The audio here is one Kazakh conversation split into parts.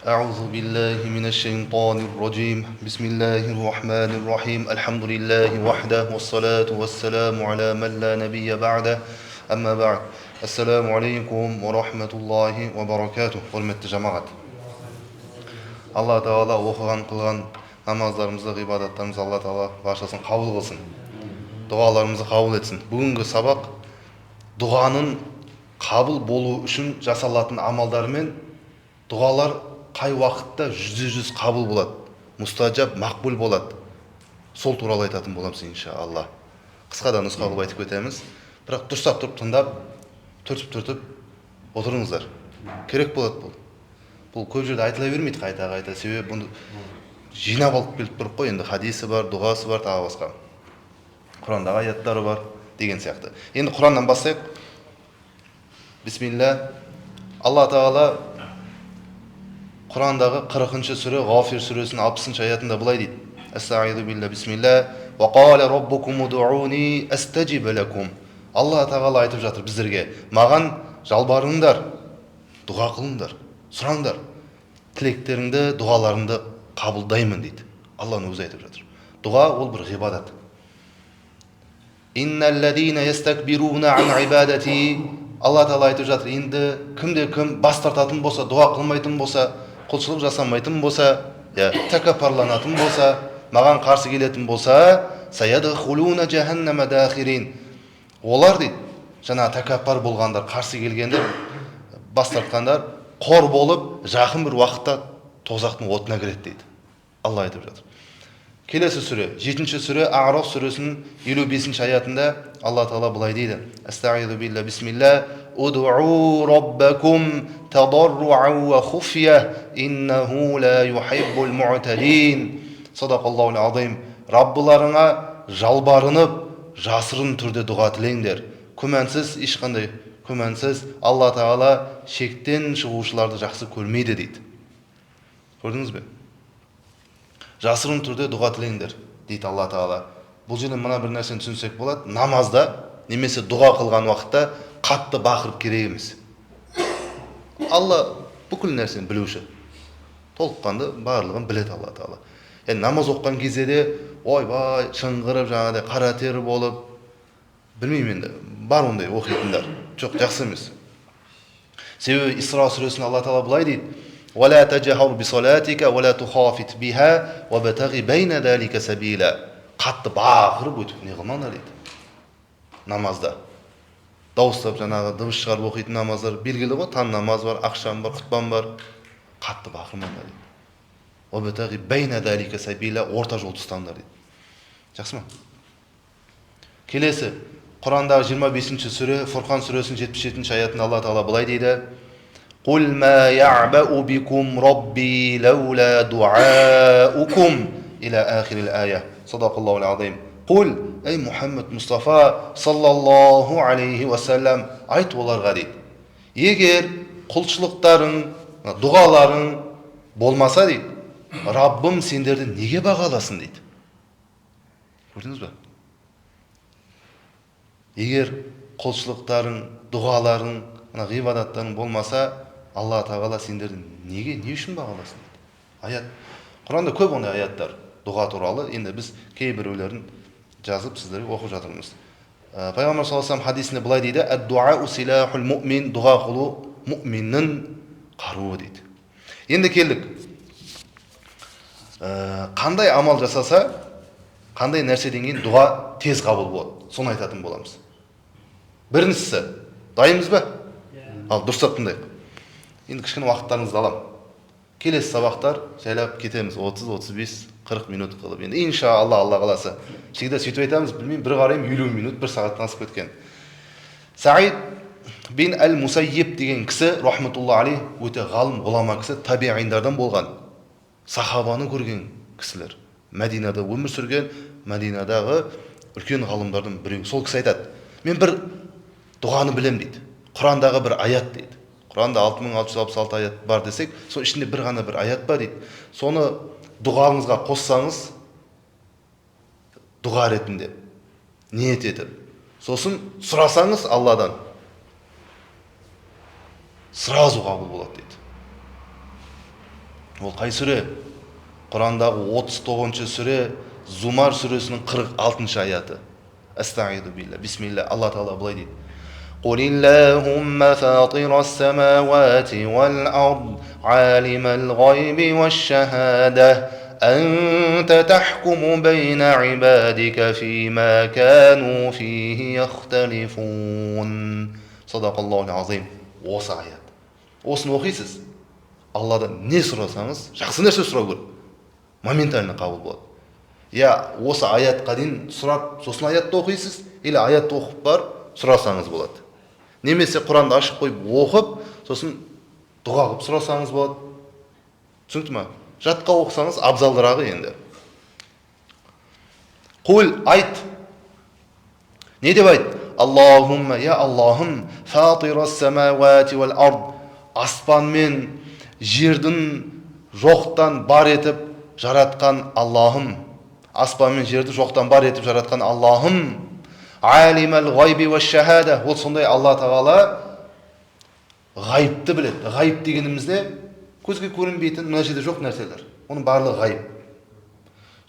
أعوذ بالله من الشيطان الرجيم بسم الله الرحمن الرحيم الحمد لله وحده والصلاة والسلام على من لا نبي بعده أما بعد السلام عليكم ورحمة الله وبركاته Hürmetli cemaat. Allah Teala okugan kılgan namazlarımızı, ibadetlerimizi Allah Teala barşasın kabul kılsın. Dualarımızı kabul etsin. Bugünkü sabak duanın kabul болу үшін жасалатын амалдар мен дұғалар қай уақытта жүз қабыл болады, мұстажаб, мақбул болады. Сол туралы айтатын боламыз иншалла. Қысқадан нұсқа қылып айтып кетеміз. Бірақ дұрыстап тұрып тыңдап, түртіп отырыңыздар. Керек болады бұл. Бұл көп жерде айтыла бермейді қайта. Себебі бұны жинап алып келіп тұрып қой. Енді хадисі бар, дұғасы бар, тағы басқа. Құрандағы аяттары бар деген сияқты. Енді Құраннан бастайық. Бисмилля. Алла Тағала Құрандағы 40-шы сүре Ғафир сүресінің 60-шы аятында былай дейді. Астағиду билля бисмилля. Ва қала раббукум удууни астажиб лакум. Алла Тағала айтып жатыр біздерге, маған жалбарыңдар, дұға қылыңдар, сұраңдар. Тілектеріңді, дұғаларыңды қабылдаймын дейді. Алланың өзі айтып жатыр. Дұға ол бір ғибадат. Инналлазина ястакбируна ан ибадати. Алла Тағала айтып жатыр, енді кім бас тартатын болса, дұға қылмайтын болса, құлшылық жасамайтын болса, тәкаппарланатын болса, маған қарсы келетін болса, саядхулуна жаханнама дахирин. Олар дейді, жаңа тәкаппар болғандар, қарсы келгендер, бас тартқандар, қор болып, жақын бір уақытта тозақтың отына кіреді дейді. Алла айтып жатыр. Келесі сүре, 7-ші сүре А'раф сүресінің 55-ші аятында Алла Тағала былай дейді. Астағиду билля бисмилля. Уд'у раббакум тадарруан ва хуфия иннаху ла юхиббул му'тадин. Садақаллахул азим. Раббыларыңа жалбарынып, жасырын түрде дұға тілеңдер. Күмәнсіз, ешқандай күмәнсіз, Алла Тағала шектен шығушыларды жақсы көрмейді дейді. Көрдіңіз бе? Жасырын түрде дұға тілеңдер дейді Алла Тағала. Бұл жерде мына бір нәрсені түсінсек болады. Намазда немесе дұға қылған уақытта қатты бақырып керек емес. Алла бүкіл нәрсені білуші. Толыққанды барлығын біледі Алла Тағала. Намаз оққан кезде де ойбай шыңғырып, жаңағыдай қара тері болып, білмеймін енді, бар ондай оқитындар. Жоқ, жақсы емес. Себебі Исра сүресінде Алла Тағала былай дейді: ولا تجهر بصلاتك ولا تخافت بها وابتغ بين ذلك سبيلا. Қатты бақырып өтіп не қылмаңдар дейді. Намазда дауыстап жаңағы дыбыс шығарып оқитын намаздар белгілі ғой, таң намаз бар, ақшам бар, құтпан бар. Қатты бақырмаңдар дейді. وابتغ بين ذلك سبيلا, орта жол тұстаңдар дейді. Жақсы ма? Келесі Құрандағы 25-ші сүре Фурқан сүресінің 77-ші аятында Алла Тағала былай дейді: قل ما يعبأ بكم ربي لولا دعاؤكم إلى آخر الآية. صدق الله العظيم. قل أي محمد مصطفى صلى الله عليه وسلم айт оларға дейді. Егер құлшылықтарың, дұғаларың болмаса дейді, Раббым сендерді неге бағаласын дейді. Көрдіңіз бе? Егер құлшылықтарың, дұғаларың, ғибадаттарың болмаса, Алла Тағала сендерді неге, не үшін бағаласын дейді. Аят. Құранда көп ондай аяттар дұға туралы. Енді біз кейбіреулерін жазып сіздерге оқып жатырмыз. Пайғамбар саллаллаху алейхи ва саллям хадисінде былай дейді: "Ад-дуау силахул муъмин", дұға қылу муъминнің қаруы дейді. Енді келдік. Қандай амал жасаса, қандай нәрседен кейін дұға тез қабыл болады. Соны айтатын боламыз. Біріншісі, дайынбыз ба? Ал дұрыстап тыңдайық. Енді кішкене уақыттарыңызды алам. Келесі сабақтар жайлап кетеміз 30-35 40 минут қылып. Енді иншалла, Алла қаласа. Всегда сөйтіп айтамыз, білмеймін, бір қараймын 50 минут, бір сағаттан асып кеткен. Саид бин әл-Мусаййиб деген кісі, рахматулла алейх, өте ғалым, ғұлама кісі, табиғиндардан болған. Сахабаны көрген кісілер. Мәдинада өмір сүрген, Мәдинадағы үлкен ғалымдардың біреуі. Сол кісі айтады: "Мен бір дұғаны білем" дейді. Құрандағы бір аят дейді. Құранда 6666 аят бар десек, сол ішінде бір ғана бір аят бар дейді. Соны дұғаңызға қоссаңыз, дұға ретінде ниет етіп, сосын сұрасаңыз Алладан, сразу қабыл болады дейді. Ол қай сүре? Құрандағы 39 сүре Зумар сүресінің 46 аяты. Астағиду билля. Бисмилля. Алла Тағала былай дейді. قل اللهم فاطر السماوات والأرض عالم الغيب والشهادة أنت تحكم بين عبادك فيما كانوا فيه يختلفون صدق الله العظيم. Осы аят. Осыны оқисыз. Алладан не сұрасаңыз, жақсы нәрсе сұрау керек. Моментально қабыл болады. Я осы аятқа дейін сұрап, сосын аятты оқисыз, или аятты оқып бар, сұрасаңыз болады. Немесе Құранды ашып қойып оқып, сосын дұға қылып сұрасаңыз болады. Түсінікті ме? Жатқа оқысаңыз абзалдырағы енді. Құл, айт. Не деп айт? Аллахумма, я Аллахым, фатирас самавати вал ард. Аспан мен жердің жоқтан бар етіп жаратқан Аллахым. Аспан мен жерді жоқтан бар етіп жаратқан Аллахым. Алимал гайби ва шахада. Ол сондай Алла Тағала ғайыпты біледі. Ғайып дегенімізде көзге көрінбейтін мына жерде жоқ нәрселер. Оның барлығы ғайып.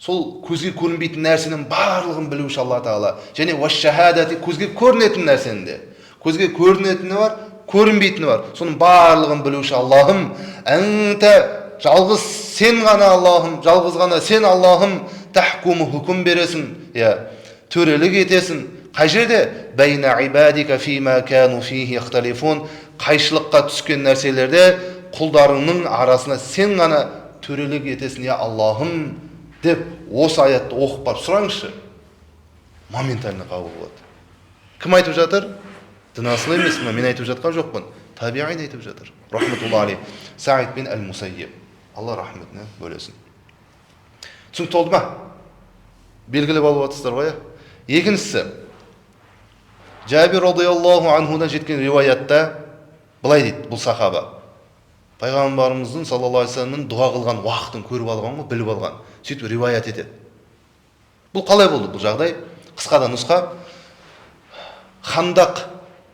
Сол көзге көрінбейтін нәрсенің барлығын білуші Алла Тағала. Және ва шахадати көзге көрінетін нәрсенің де. Көзге көрінетіні бар, көрінбейтіні бар. Соның барлығын білуші Аллахым. Әнте жалғыз сен ғана Аллахым, жалғыз ғана сен Аллахым. Тахкуму хүкім бересің, төрелік етесің. Қай жерде? Бәйна ибадика фима кану фихи ихталифун. Қайшылыққа түскен нәрселерде құлдарыңның арасына сен ғана төрелік етесің, я Аллахым деп осы аятты оқып барып сұраңызшы. Моментально қабыл болады. Кім айтып жатыр? Дінасыл емес, мен айтып жатқан жоқпын. Табиғин айтып жатыр. Рахметулла алейх. Саид бин әл-Мусаййиб. Алла рахметіне бөлесін. Түсінікті болды ма? Белгілі болып жатсыздар ғой. Екіншісі, Жабир радиаллаху анхудан жеткен риуаятта былай дейді, бұл сахаба. Пайғамбарымыздың саллаллаху алейхи вассаламның дұға қылған уақытын көріп алған ғой, біліп алған. Сөйтіп риуаят етеді. Бұл қалай болды бұл жағдай? Қысқада нұсқа. Хандақ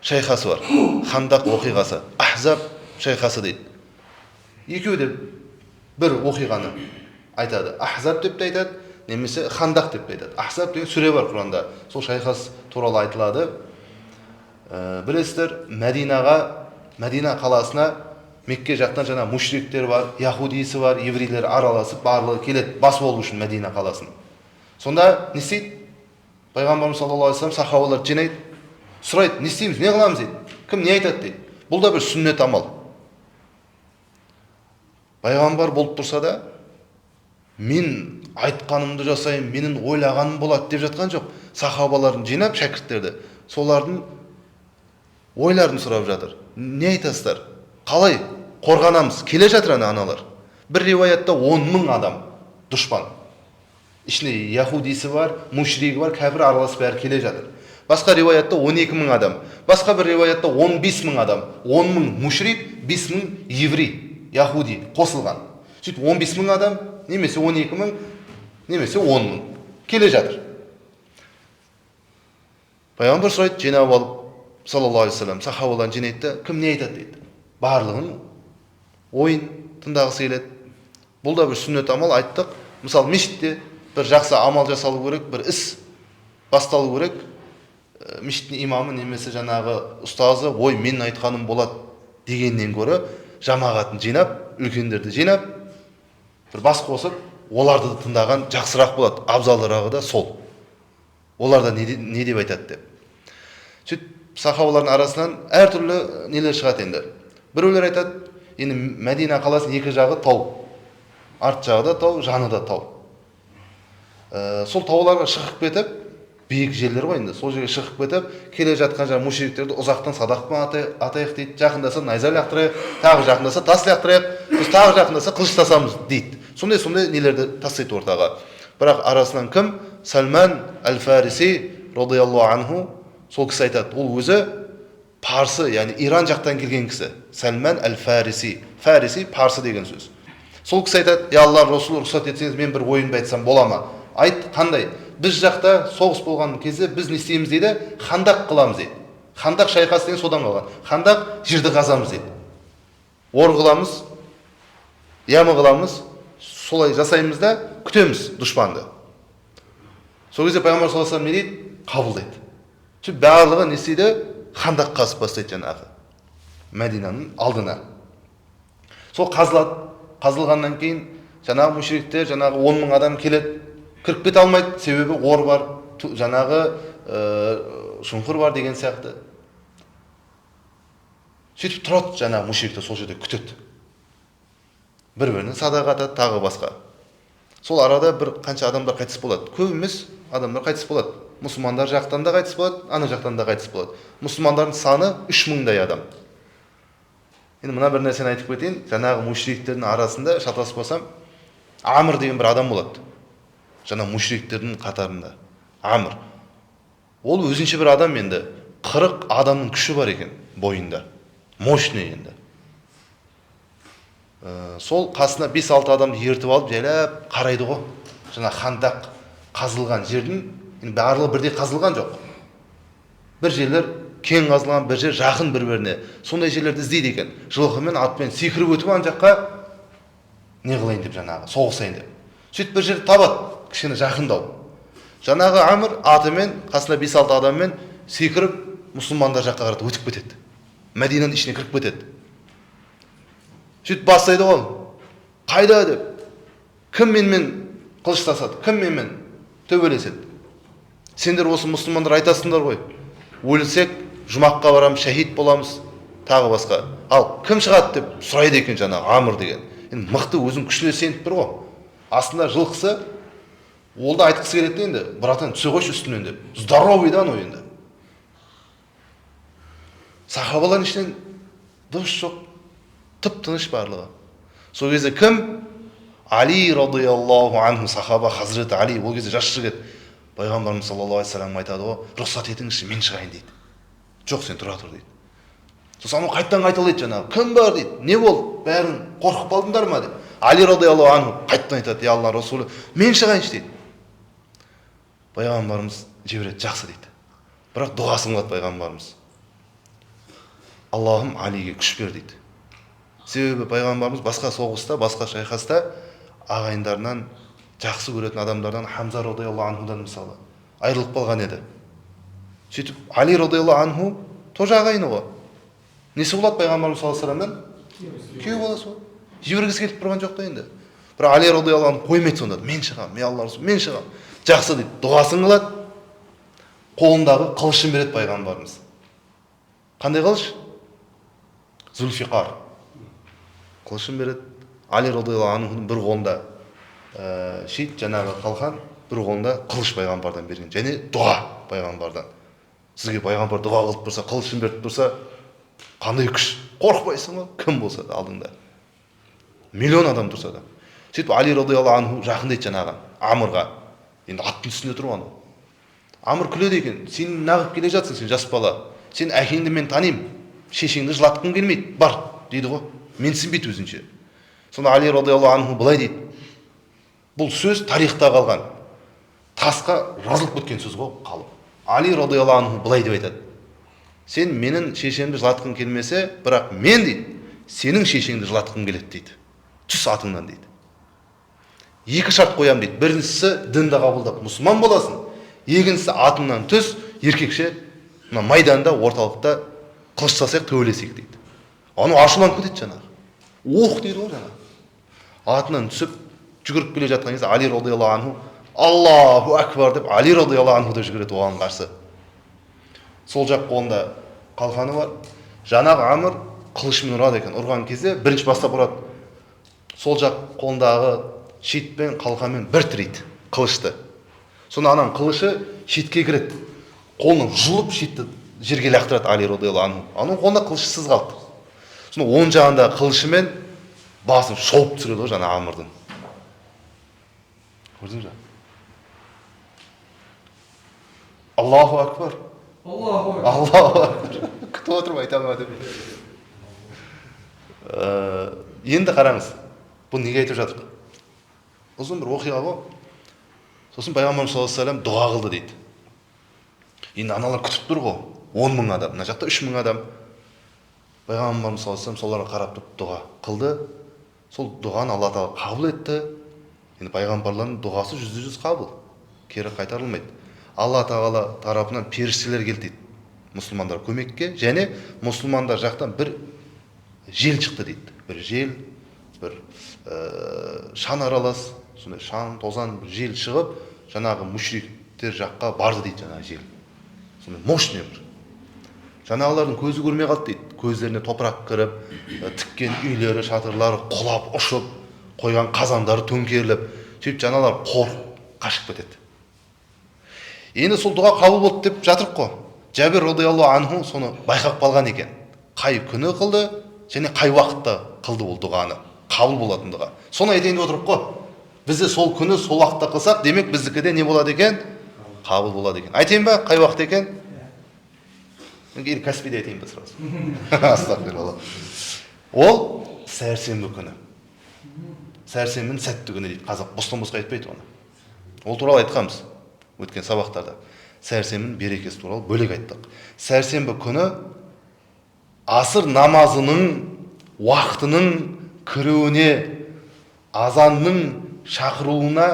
шайқасы бар. Хандақ оқиғасы. Ахзаб шайқасы дейді. Екеуі де бір оқиғаны айтады. Ахзаб деп те айтады, немесе Хандақ деп те айтады. Ахзаб деген сүре бар Құранда. Сол шайқас туралы айтылады. Білесіздер, Мәдина қаласына Мекке жақтан жаңа мушриктер бар, яхудисі бар, еврейлер араласып, барлығы келеді бас болу үшін Мәдина қаласын. Сонда не істейді? Пайғамбарымыз саллаллаху алейхи вассалам сахабалар жинайды, сұрайды, не істейміз, не қыламыз дейді. Кім не айтады дейді. Бұл да бір сүннет амал. Пайғамбар болып тұрса да, мен айтқанымды жасайын, менің ойлағаным болады деп жатқан жоқ. Сахабаларын жинап шәкірттерді, солардың ойларын сұрап жатыр. Не айтасыздар? Қалай қорғанамыз? Келе жатыр аналар. Бір риуаятта 10 000 адам дұшпан. Ішінде яхудисі бар, мушригі бар, кәпір араласып бәрі келе жатыр. Басқа риуаятта 12 000 адам. Басқа бір риуаятта 15 000 адам. 10 000 мушрик, 5 000 еврей, яхуди қосылған. Сөйтіп 15 000 адам, немесе 12 000, немесе 10 000 келе жатыр. Пайғамбар сұрайды, жинап алып, саллаллаху алейхи вассалам сахабаларын жинайды, кім не айтады дейді. Барлығын ойын тыңдағысы келеді. Бұл да бір сүннет амал, айттық. Мысалы, мешітте бір жақсы амал жасалу керек, бір іс басталу керек. Мешіттің имамы немесе жаңағы ұстазы, ой, мен айтқаным болады дегеннен гөрі жамағатын жинап, үлкендерді жинап, бір бас қосып, оларды тыңдаған жақсырақ болады. Абзалырағы да сол. Оларда не деп айтады деп. Сөйтіп сахабалардың арасынан әртүрлі нелер шығады енді. Біреулер айтады, енді Мәдина қаласының екі жағы тау. Арт жағы да тау, жаны да тау. Сол тауларға шығып кетіп, биік жерлер ғой енді. Сол жерге шығып кетіп, келе жатқан жаңа мушриктерді ұзақтан садақпен атайық дейді. Жақындаса найза лақтырайық, тағы жақындаса тас лақтырайық, біз тағы жақындаса қылыш тасамыз дейді. Сондай нелерді тастайды ортаға. Бірақ арасынан кім? Салман әл-Фариси радиаллаху анху, сол кісі айтады. Ол өзі парсы, яғни Иран жақтан келген кісі. Салман әл-Фариси. Фариси парсы деген сөз. Сол кісі айтады, я Алла Расул рұқсат етсеңіз, мен бір ойынды айтсам бола ма? Айт, қандай? Біз жақта соғыс болған кезде біз не істейміз дейді? Хандақ қыламыз дейді. Хандақ шайқасы деген содан қалған. Хандақ жерді қазамыз дейді. Ор қыламыз, Ямы қыламыз, солай жасаймыз да күтеміз дұшпанды. Сол кезде пайғамбар саллаллаху алейхи вассалам не дейді? Қабылдайды. Сөйтіп барлығы не істейді? Хандақ қазып бастайды жаңағы Мәдинаның алдына. Сол қазылады. Қазылғаннан кейін жаңағы мүшриктер, жаңағы 10 мың адам келеді. Кіріп кете алмайды, себебі ор бар, жаңағы шұңқыр бар деген сияқты. Сөйтіп тұрады жаңағы мүшриктер сол жерде күтеді. Бір-біріне садаға атады, тағы басқа. Сол арада бір қанша адамдар қайтыс болады. Көп емес адамдар қайтыс болады. Мұсылмандар жақтан да қайтыс болады, ана жақтан да қайтыс болады. Мұсылмандардың саны 3000-дай адам. Енді мына бір нәрсені айтып кетейін. Жаңағы мүшриктердің арасында шатаспасам, Амр деген бір адам болады. Жаңа мүшриктердің қатарында. Амр. Ол өзінше бір адам енді. 40 адамның күші бар екен бойында. Мощный енді. Сол қасына 5-6 адамды ертіп алып, жайлап қарайды ғой. Жаңа хандақ қазылған жердің барлығы бірдей қазылған жоқ. Бір жерлер кең қазылған, бір жер жақын бір-біріне. Сондай жерлерді іздейді екен. Жылқымен, атпен секіріп өтіп ан жаққа не қылайын деп жаңағы, соғысайын деп. Сөйтіп бір жерді табады, кішкене жақындау. Жаңағы Амр атымен, қасына 5-6 адаммен секіріп мұсылмандар жаққа қарата өтіп кетеді. Мәдинаның ішіне кіріп кетеді. Сөйтіп бастайды ғой. Қайда деп. Кім менімен қылыштасады, кім менімен төбелеседі. Сендер осы мұсылмандар айтасыңдар ғой. Өлсек жұмаққа барамыз, шәһид боламыз, тағы басқа. Ал кім шығады деп сұрайды екен жаңағы Амр деген. Енді мықты өзін күшіне сеніп тұр ғой. Астында жылқысы, ол да айтқысы келеді енді. Братан түсе қойшы үстінен деп. Здоровый да анау енді. Сахабалар ішінен дос жоқ, тып-тыныш барлығы. Сол кезде кім? Али радиаллаху анху, сахаба Хазіреті Али, ол кезде жас жігіт. Пайғамбарымыз саллаллаху алейхи вассалам айтады ғой, рұқсат етіңізші, мен шығайын дейді. Жоқ, сен тұра тұр дейді. Сосын қайттан айтылады жаңағы, кім бар дейді, не болды, бәрін қорқып қалдыңдар ма дейді. Али радиаллаху анху қайттан айтады, я Алла Расулы, мен шығайыншы дейді. Пайғамбарымыз жібереді, жақсы дейді. Бірақ дұғасын қылады пайғамбарымыз. Аллахым Алиге күш бер дейді. Себебі пайғамбарымыз басқа соғыста, басқа шайқаста ағайындарынан жақсы көретін адамдардан Хамза радиаллаху анхудан мысалы айырылып қалған еді. Сөйтіп Али радиаллаху анху тоже ағайыны ғой. Несі болады пайғамбарымыз саллаллаху алейхи вассаламнан? Күйеу баласы ғой. Жібергісі келіп тұрған жоқ та енді. Бірақ Али радиаллаху анху қоймайды сонда. Мен шығамын, мен Алла Расулы, мен шығамын. Жақсы дейді. Дұғасын қылады. Қолындағы қылышын береді пайғамбарымыз. Қандай қылыш? Зульфиқар. Қылышын береді. Али радиаллаху анхудың бір қолында шит жаңағы қалқан, бір қолында қылыш пайғамбардан берген. Және дұға пайғамбардан. Сізге пайғамбар дұға қылып тұрса, қылышын беріп тұрса, қандай күш? Қорықпайсың ғой, кім болса да алдыңда. Миллион адам тұрса да. Сөйтіп Али радиаллаху анху жақындайды жаңағы Амрға. Енді аттың үстінде тұрған ол. Амр күледі екен. Сен нағып келе жатсың, сен жас бала. Сен әкеңді мен танимын. Шешеңді жылатқың келмейді. Бар, дейді ғой. Менсінбейді өзінше. Сонда Али радиаллаху анху былай дейді. Бұл сөз тарихта қалған. Тасқа жазылып кеткен сөз ғой, қалып. Али радиаллаху анху былай деп айтады. Сен менің шешемді жылатқың келмесе, бірақ мен дейді, сенің шешеңді жылатқың келеді дейді. Түс атыңнан дейді. Екі шарт қоям дейді. Біріншісі дінді қабылдап мұсылман боласың. Екіншісі атыңнан түс, еркекше майданда, орталықта қылыш жасайық, төбелесейік дейді. Оны ашуланып кетеді жаңағы. Оқ дейді ғой жаңағы. Атынан түсіп, жүгіріп келе жатқан кезде Али радиаллаху анху Аллаху акбар деп Али радиаллаху анху деп жүгіреді оған қарсы. Сол жақ қолында қалқаны бар. Жаңағы Амр қылышымен ұрады екен. Ұрған кезде бірінші бастап ұрады. Сол жақ қолындағы шитпен қалқанмен бір тірейді қылышты. Сонда ананың қылышы шитке кіреді. Қолын жұлып шитті жерге лақтырады Али радиаллаху анху. Аның қолында қылышсыз қалды. Сонда оң жағында қылышымен басын шолып түсіреді ғой жаңа Амрдың. Көрдіңіз бе? Аллаху акбар. Аллаху акбар. Күтіп отырып айтамын деп. Енді қараңыз. Бұл неге айтып жатыр? Ұзын бір оқиға ғой. Сосын пайғамбарымыз саллаллаху алейхи вассалам дұға қылды дейді. Енді аналар күтіп тұр ғой. 10 мың адам, мына жақта 3 мың адам. Пайғамбарымыз саллаллаху алейхи вассалам соларға қарап тұрып дұға қылды. сол дұғаны Алла тағала қабыл етті. Енді пайғамбарлардың дұғасы 100% қабыл, кері қайтарылмайды. Алла тағала тарапынан періштелер келді дейді мұсылмандар көмекке, және мұсылмандар жақтан бір жел шықты дейді. Бір жел, бір шаң аралас, сондай шаң, тозан бір жел шығып, жаңағы мүшриктер жаққа барды дейді жаңағы жел. Сондай мощный бір. Жаңағылардың көзі көрмей қалды дейді. Көздеріне топырақ кіріп, тіккен үйлері, шатырлары құлап, ұшып, қойған қазандары төңкеріліп, сөйтіп жаңағылар қорқып қашып кетеді. Енді сол дұға қабыл болды деп жатырық қой. Жәбір радиаллаху анху соны байқап қалған екен. Қай күні қылды және қай уақытта қылды ол дұғаны, қабыл болатын дұға. Соны айтайын деп отырып қой. Бізде сол күні сол уақытта қылсақ, демек біздікіде не болады екен? Қабыл болады екен. Айтайын ба, қай уақыт екен? Мен Каспиде айтайын ба сразу? Астағфирулла. Ол сәрсенбі күні. Сәрсенбінің сәтті күні дейді. Қазақ бостан-босқа айтпайды оны. Ол туралы айтқанбыз өткен сабақтарда. Сәрсенбінің берекесі туралы бөлек айттық. Сәрсенбі күні асыр намазының уақытының кіруіне, азанның шақыруына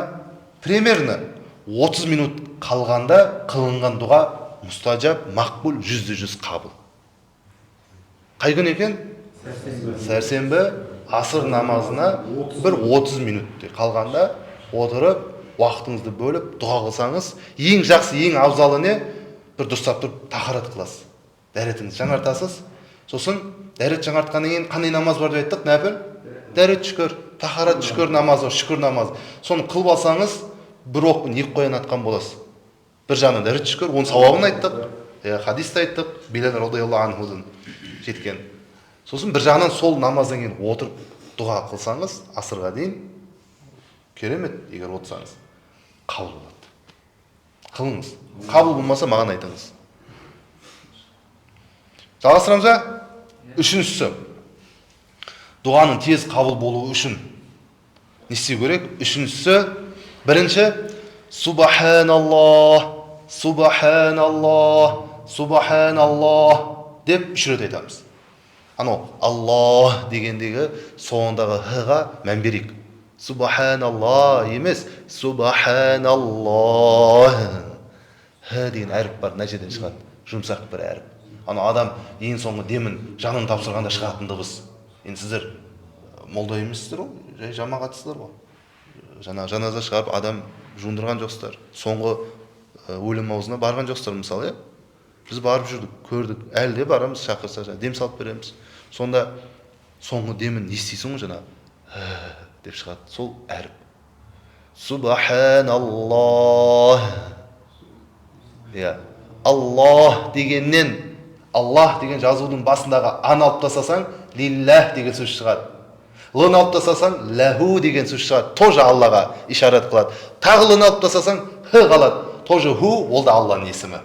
примерно 30 минут қалғанда қылынған дұға мұстажаб, мақбул, 100% қабыл. Қай күн екен? Сәрсенбі асыр намазына бір 30 минутте қалғанда отырып, уақытыңызды бөліп дұға қылсаңыз, ең жақсы, ең абзалы не? Бір дұрыстап тұрып тахарат қыласыз. Дәретіңізді жаңартасыз. Сосын дәрет жаңартқаннан кейін қандай намаз бар деп айттық? Нәпіл? Дәрет шүкір, тахарат шүкір намазы, шүкір намазы. Соны қылып алсаңыз, бір оқпен екі қоян атқан боласыз. Бір жағынан дәрет шүкір, оның сауабын айттық, хадисті айттық, Билал радиаллаху анхудан жеткен. Сосын бір жағынан сол намаздан кейін отырып дұға қылсаңыз, асырға дейін керемет, егер отырсаңыз, қабыл болады. Қылыңыз. Қабыл болмаса маған айтыңыз. Жалғастырамыз ба? Үшіншісі, дұғаның тез қабыл болуы үшін не істеу керек? Үшіншісі, бірінші, Субханаллах, Субханаллах, Субханаллах деп 3 рет айтамыз. Анау Аллах дегендегі соңындағы х-ға мән берейік. Субханаллах емес, Субханаллах. Х деген әріп бар, мына жерден шығады. Жұмсақ бір әріп. Ана адам ең соңғы демін жанын тапсырғанда шығатын дыбыс. Енді сіздер молда емессіздер ғой, жай жамағатсыздар ғой. Жаназа шығарып адам жуындырған жоқсыздар. Соңғы өлім аузына барған жоқсыздар мысалы, біз барып жүрдік, көрдік, әлі де барамыз, шақырса, дем салып береміз. Сонда соңғы демін естисің ғой жаңағы деп шығады. Сол әріп. Субханаллах. Аллах дегеннен, Аллах деген жазудың басындағы ан алып тастасаң, лиллах деген сөз шығады. Лын алып тастасаң, лаху деген сөз шығады. Тоже Аллаға ишарат қылады. Тағы лын алып тастасаң, х қалады. Тоже ху, ол да Алланың есімі.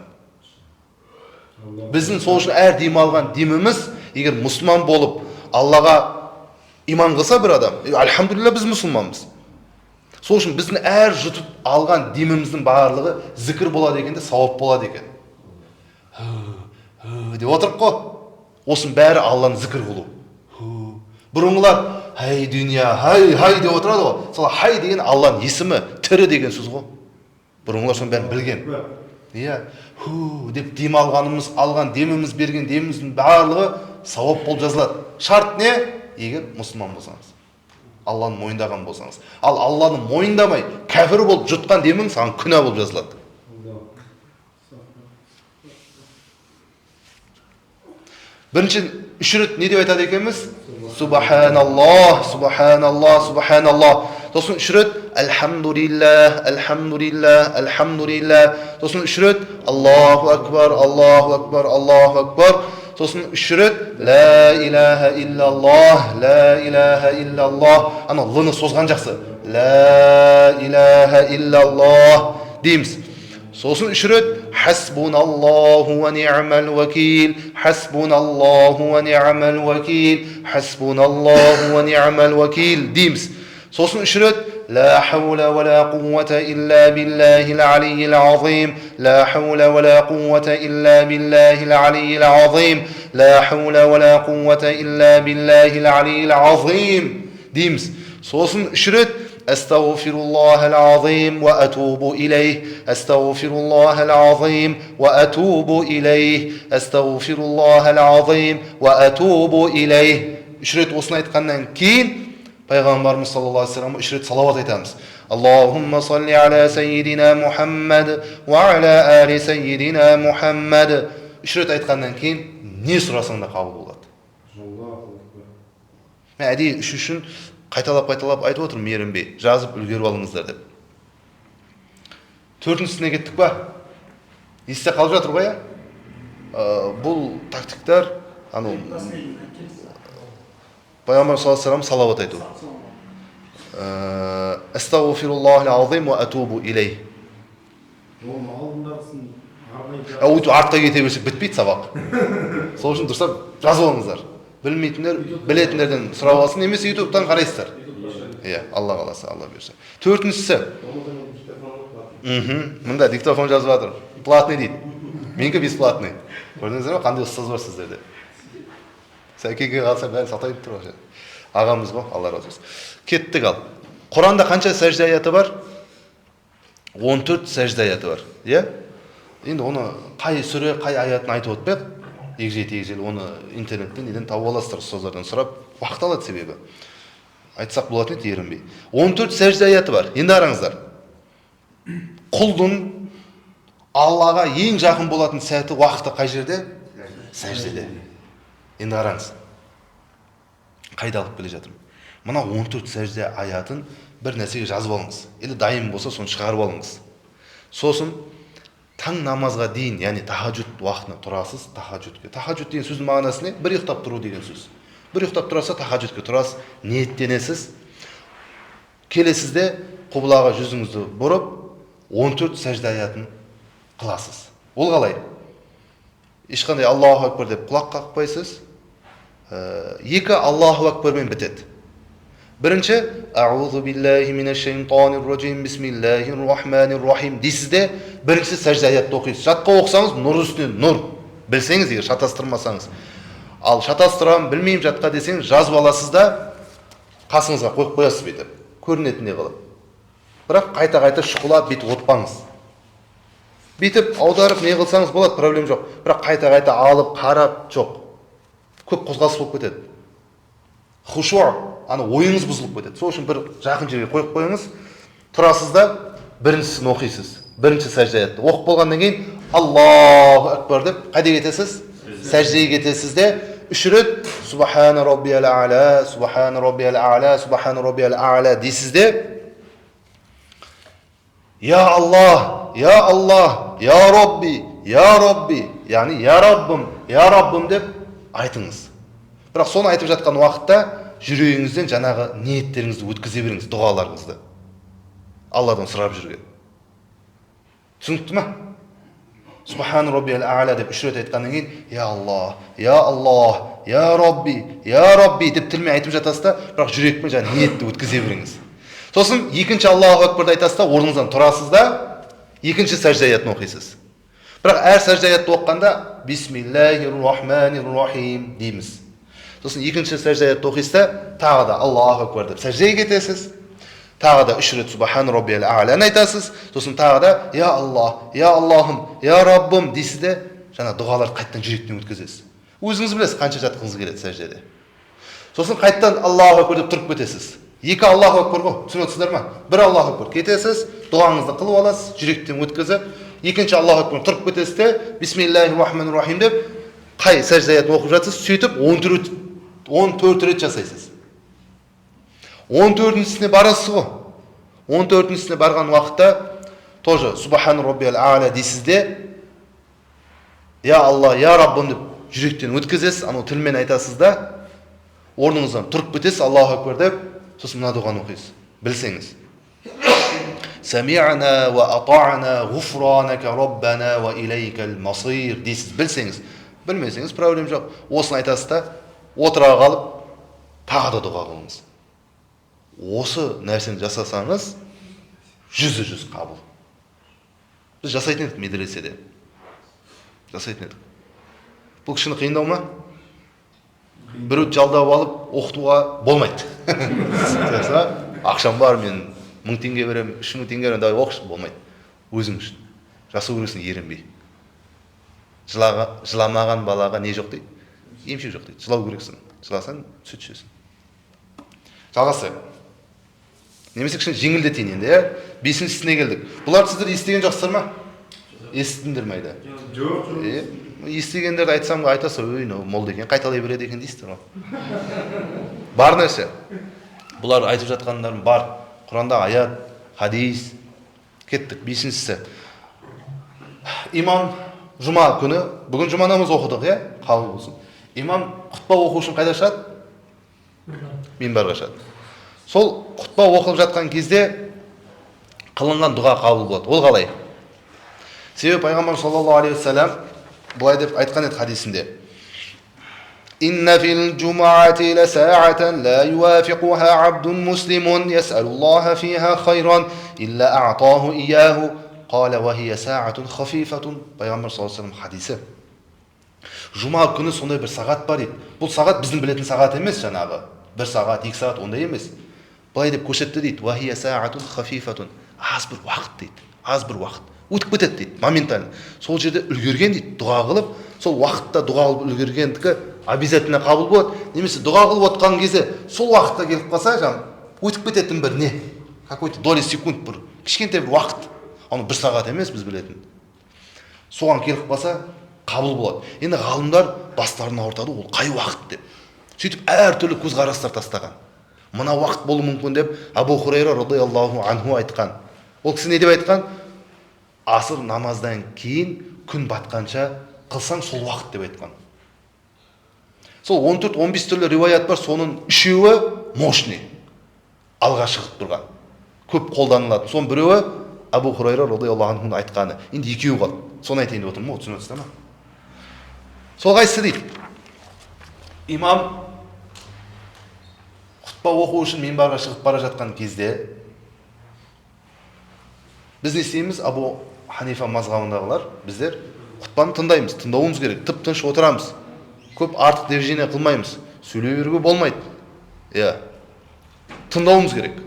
Біздің сол үшін әр дем алған деміміз, егер мұсылман болып Аллаға иман қылса бір адам, альхамдулилля біз мұсылманбыз. Сол үшін біздің әр жұтып алған деміміздің барлығы зікір болады екен де, сауап болады екен. Деп отырып қой. Осының бәрі Алланы зікір қылу. Бұрынғылар хай дүния, хай деп отырады ғой. Сол хай деген Алланың есімі, тірі деген сөз ғой. Бұрынғылар соның бәрін білген. Деп дем алғанымыз, алған деміміз, берген деміміздің барлығы сауап болып жазылады. Шарт не? Егер мұсылман болсаңыз, Алланы мойындаған болсаңыз. Ал Алланы мойындамай, кәфір болып жұтқан демің саған күнә болып жазылады. Бірінші 3 рет не деп айтады екенбіз? Субханаллах, Субханаллах, Субханаллах. Сосын 3 рет Альхамдулиллах, Альхамдулиллах, Альхамдулиллах. Сосын 3 рет Аллаху акбар, Аллаху акбар, Аллаху акбар. Сосын 3 рет Ла илаха иллаллах, Ла илаха иллаллах. Ана лыны созған жақсы. Ла илаха иллаллах дейміз. Сосын 3 рет Хасбуналлаху ва ни'мал вакил, Хасбуналлаху ва ни'мал вакил, Хасбуналлаху ва ни'мал вакил дейміз. Сосын 3 рет لا حول ولا قوة إلا بالله العلي العظيم، لا حول ولا قوة إلا بالله العلي العظيم، لا حول ولا قوة إلا بالله العلي العظيم дейміз. Сосын 3 рет Астағфируллахал азим ва атубу илейх, Астағфируллахал азим ва атубу илейх, Астағфируллахал азим ва атубу илейх. 3 рет осыны айтқаннан кейін пайғамбарымыз саллаллаху алейхи вассалам 3 рет салауат айтамыз. Аллахумма салли аля саййидина Мухаммад ва аля али саййидина Мухаммад. 3 рет айтқаннан кейін не сұрасаң да қабыл болады. Мен әдейі үшін қайталап айтып отырмын, ерінбей жазып үлгеріп алыңыздар деп. 4-сіне кеттік па? Есте қалып жатыр ғой, бұл тактиктар, пайғамбар саллаллаху алейхи вассалам салауат айту. Астағфируллахал азим ва атубу илейх. Артқа кете берсек бітпейді сабақ. Сол үшін дұрыстап жазып алыңыздар. Білмейтіндер, білетіндерден сұрап алсын, немесе ютубтан қарайсыздар. Иә, Алла қаласа, Алла берсе. 4-сі. Мында диктофон жазып жатыр. Платный дейді. Менікі бесплатный. Көрдіңіздер ме, қандай ұстаз бар сіздерде. Сәкеге қалса бәрін сатайып тұр. Ағамыз ғой, Алла разы болсын. Кеттік ал. Құранда қанша сәжде аяты бар? 14 сәжде аяты бар. Иә? Енді оны қай сүре, қай аятын айтып өтпек, егжей-тегжейлі оны интернеттен неден тауып аласыздар, ұстаздардан сұрап, уақыт алады себебі. Айтсақ болатын еді ерінбей. 14 сәжде аяты бар. Енді қараңыздар. Құлдың Аллаға ең жақын болатын сәті, уақыты қай жерде? Сәждеде. Енді қараңыз. Қайда алып келе жатырмын? Мына 14 сәжде аятын бір нәрсеге жазып алыңыз. Или дайын болса, соны шығарып алыңыз. Сосын таң намазға дейін, яғни тахаджуд уақытына тұрасыз, тахаджудке. Тахаджуд деген сөздің мағынасы не? Бір ұйықтап тұру деген сөз. Бір ұйықтап тұраса, тахаджудке тұрасыз, ниеттенесіз. Келесізде құблаға жүзіңізді бұрып, 14 сәжде аятын қыласыз. Ол қалай? Ешқандай Аллаху акбар деп құлақ қақпайсыз. Екі Аллаху акбармен бітеді. Бірінші, аузу биллахи минаш шайтанир раджим, бисмиллахир рахманир рахим дейсіз де, бірінші сәжде аятты оқисыз. Жатқа оқысаңыз, нұр үстіне нұр. Білсеңіз, егер шатастырмасаңыз. Ал шатастырам, білмеймін жатқа десеңіз, жазып аласыз да қасыңызға қойып қоясыз бүйтіп. Көрінетіндей қылып. Бірақ қайта-қайта шұқылап бүйтіп отпаңыз. Бүйтіп аударып не қылсаңыз болады, проблем жоқ. Бірақ қайта-қайта алып, қарап, жоқ. Көп қозғалыс болып кетеді. Хушуа, ойыңыз бұзылып кетеді. Сол үшін бір жақын жерге қойып қойыңыз. Тұрасыз да біріншісін оқисыз. Бірінші сәжде аятты. Оқып болғаннан кейін Аллаху акбар деп қайда кетесіз? Сәждеге кетесіз де 3 рет Субхана роббиял а'ла, Субхана роббиял а'ла, Субхана роббиял а'ла дейсіз де Я Аллах, Я Аллах, Я Робби, Я Робби, яғни Я Раббым деп айтыңыз. Бірақ соны айтып жатқан уақытта жүрегіңізден жаңағы ниеттеріңізді өткізе беріңіз, дұғаларыңызды. Алладан сұрап жүрген. Түсінікті ме? Субхан роббиял а'ла деп 3 рет айтқаннан кейін Я Аллах, Я Аллах, Я Робби, Я Робби деп тілмен айтып жатасыз да, бірақ жүрекпен жаңағы ниетті өткізе беріңіз. Сосын екінші Аллаху акбарды айтасыз да, орныңыздан тұрасыз да, екінші сәжде аятын оқисыз. Бірақ әр сәжде аятты оққанда бисмиллахир рахманир рахим дейміз. Сосын екінші сәжде аятты оқисыз да, тағы да Аллаху акбар деп сәждеге кетесіз. Тағы да 3 рет Субхан роббиял а'ланы айтасыз. Сосын тағы да Я Аллах, Я Аллахым, Я Раббым дейсіз де, жаңа дұғаларды қайттан жүректен өткізесіз. Өзіңіз білесіз қанша жатқыңыз келеді сәждеде. Сосын қайттан Аллаху акбар деп тұрып кетесіз. Екі Аллаху акбар ғой, түсініп отырсыздар ма? Бір Аллаху акбар кетесіз, дұғаңызды қылып аласыз, жүректен өткізіп, екінші Аллаху акбар тұрып кетесіз де, бисмиллахир рахманир рахим деп қай сәжде аятын оқып жатсыз, сөйтіп 14 рет жасайсыз. 14-сіне барасыз ғой. 14-сіне барған уақытта тоже Субхан роббиял а'ла дейсіз де, Я Аллах, Я Раббым деп жүректен өткізесіз, анау тілмен айтасыз да, орныңыздан тұрып кетесіз, Аллаху акбар деп, сосын мына дұғаны оқисыз. Білсеңіз. Сами'на ва атa'на гуфранака роббана ва илейкал масир дейсіз. Білсеңіз. Білмесеңіз проблем жоқ. Осыны айтасыз да, отыра қалып, тағы да дұға қылыңыз. Осы нәрсені жасасаңыз, 100% қабыл. Біз жасайтын едік медреседе. Жасайтын едік. Бұл кішкене қиындау ма? біреуді жалдап алып оқытуға болмайды. Ақшам бар, мен 1000 теңге беремін, 3000 теңге беремін, давай оқышы, болмайды. Өзің үшін жасау керексің, ерінбей. Жыламаған балаға не жоқ дейді? Емшек жоқ дейді. Жылау керексің. Жыласаң сүт ішесің. Жалғастырайық. Немесе кішкене жеңілдетейін енді, иә? 5-сіне келдік. Бұларды сіздер естіген жоқсыздар ма? Естідіңдер ме айда? Жоқ. Естігендерді айтсам айтасыз, ой, молда екен, қайталай береді екен дейсіздер ма? Бар нәрсе. Бұлар айтып жатқандарым бар. Құранда аят, хадис. Кеттік, 5-сі. Имам жұма күні, бүгін жұма намаз оқыдық, иә? Қабыл болсын. Имам құтпа оқу үшін қайда шығады? Минбарға шығады. Сол құтпа оқылып жатқан кезде қылынған дұға қабыл болады. Ол қалай? Себебі пайғамбар саллаллаху алейхи вассалам былай деп айтқан еді хадисінде: «Инна фил джумаати ла саатан ла юафиқуха абдун муслимун ясалуллаха фиха хайран илля а'таху ияху қала ва хия саатун хафифатун». Пайғамбар саллаллаху алейхи вассалам хадисі. Жұма күні сондай бір сағат бар дейді. Бұл сағат біздің білетін сағат емес, жаңағы 1 сағат, 2 сағат ондай емес. Былай деп көрсетті дейді: «Ва хия саатун хафифатун». Аз бір уақыт дейді. Аз бір уақыт. Өтіп кетеді дейді, моментально. Сол жерде үлгерген дейді, дұға қылып, сол уақытта дұға қылып үлгергендікі обязательно қабыл болады. Немесе дұға қылып отқан кезде сол уақытта келіп қалса, өтіп кететін бір не? Какой-то доля секунд бір кішкентай бір уақыт. Оны 1 сағат емес біз білетін. Соған келіп қалса, қабыл болады. Енді ғалымдар бастарын ауыртады, ол қай уақыт деп. Сөйтіп әртүрлі көзқарастар тастаған. Мына уақыт болуы мүмкін деп Абу Хурайра радиаллаху анху айтқан. Ол кісі не деп айтқан? Асыр намаздан кейін күн батқанша қылсаң сол уақыт деп айтқан. Сол 14-15 түрлі риуаят бар, соның 3-еуі мощный, алға шығып тұрған, көп қолданылатын. Соның біреуі Абу Хурайра радиаллаху анху айтқаны. Енді 2-еу қалды. Соны айтайын деп отырмын, түсініп отырсыздар ма? Сол қайсысы дейді? Имам құтпа оқу үшін минбарға шығып бара жатқан кезде біз не істейміз? Абу Ханифа мазхабындағылар, біздер құтпаны тыңдаймыз, тыңдауымыз керек, тып-тыныш отырамыз. Көп артық движение қылмаймыз. Сөйлей беруге болмайды. Тыңдауымыз керек.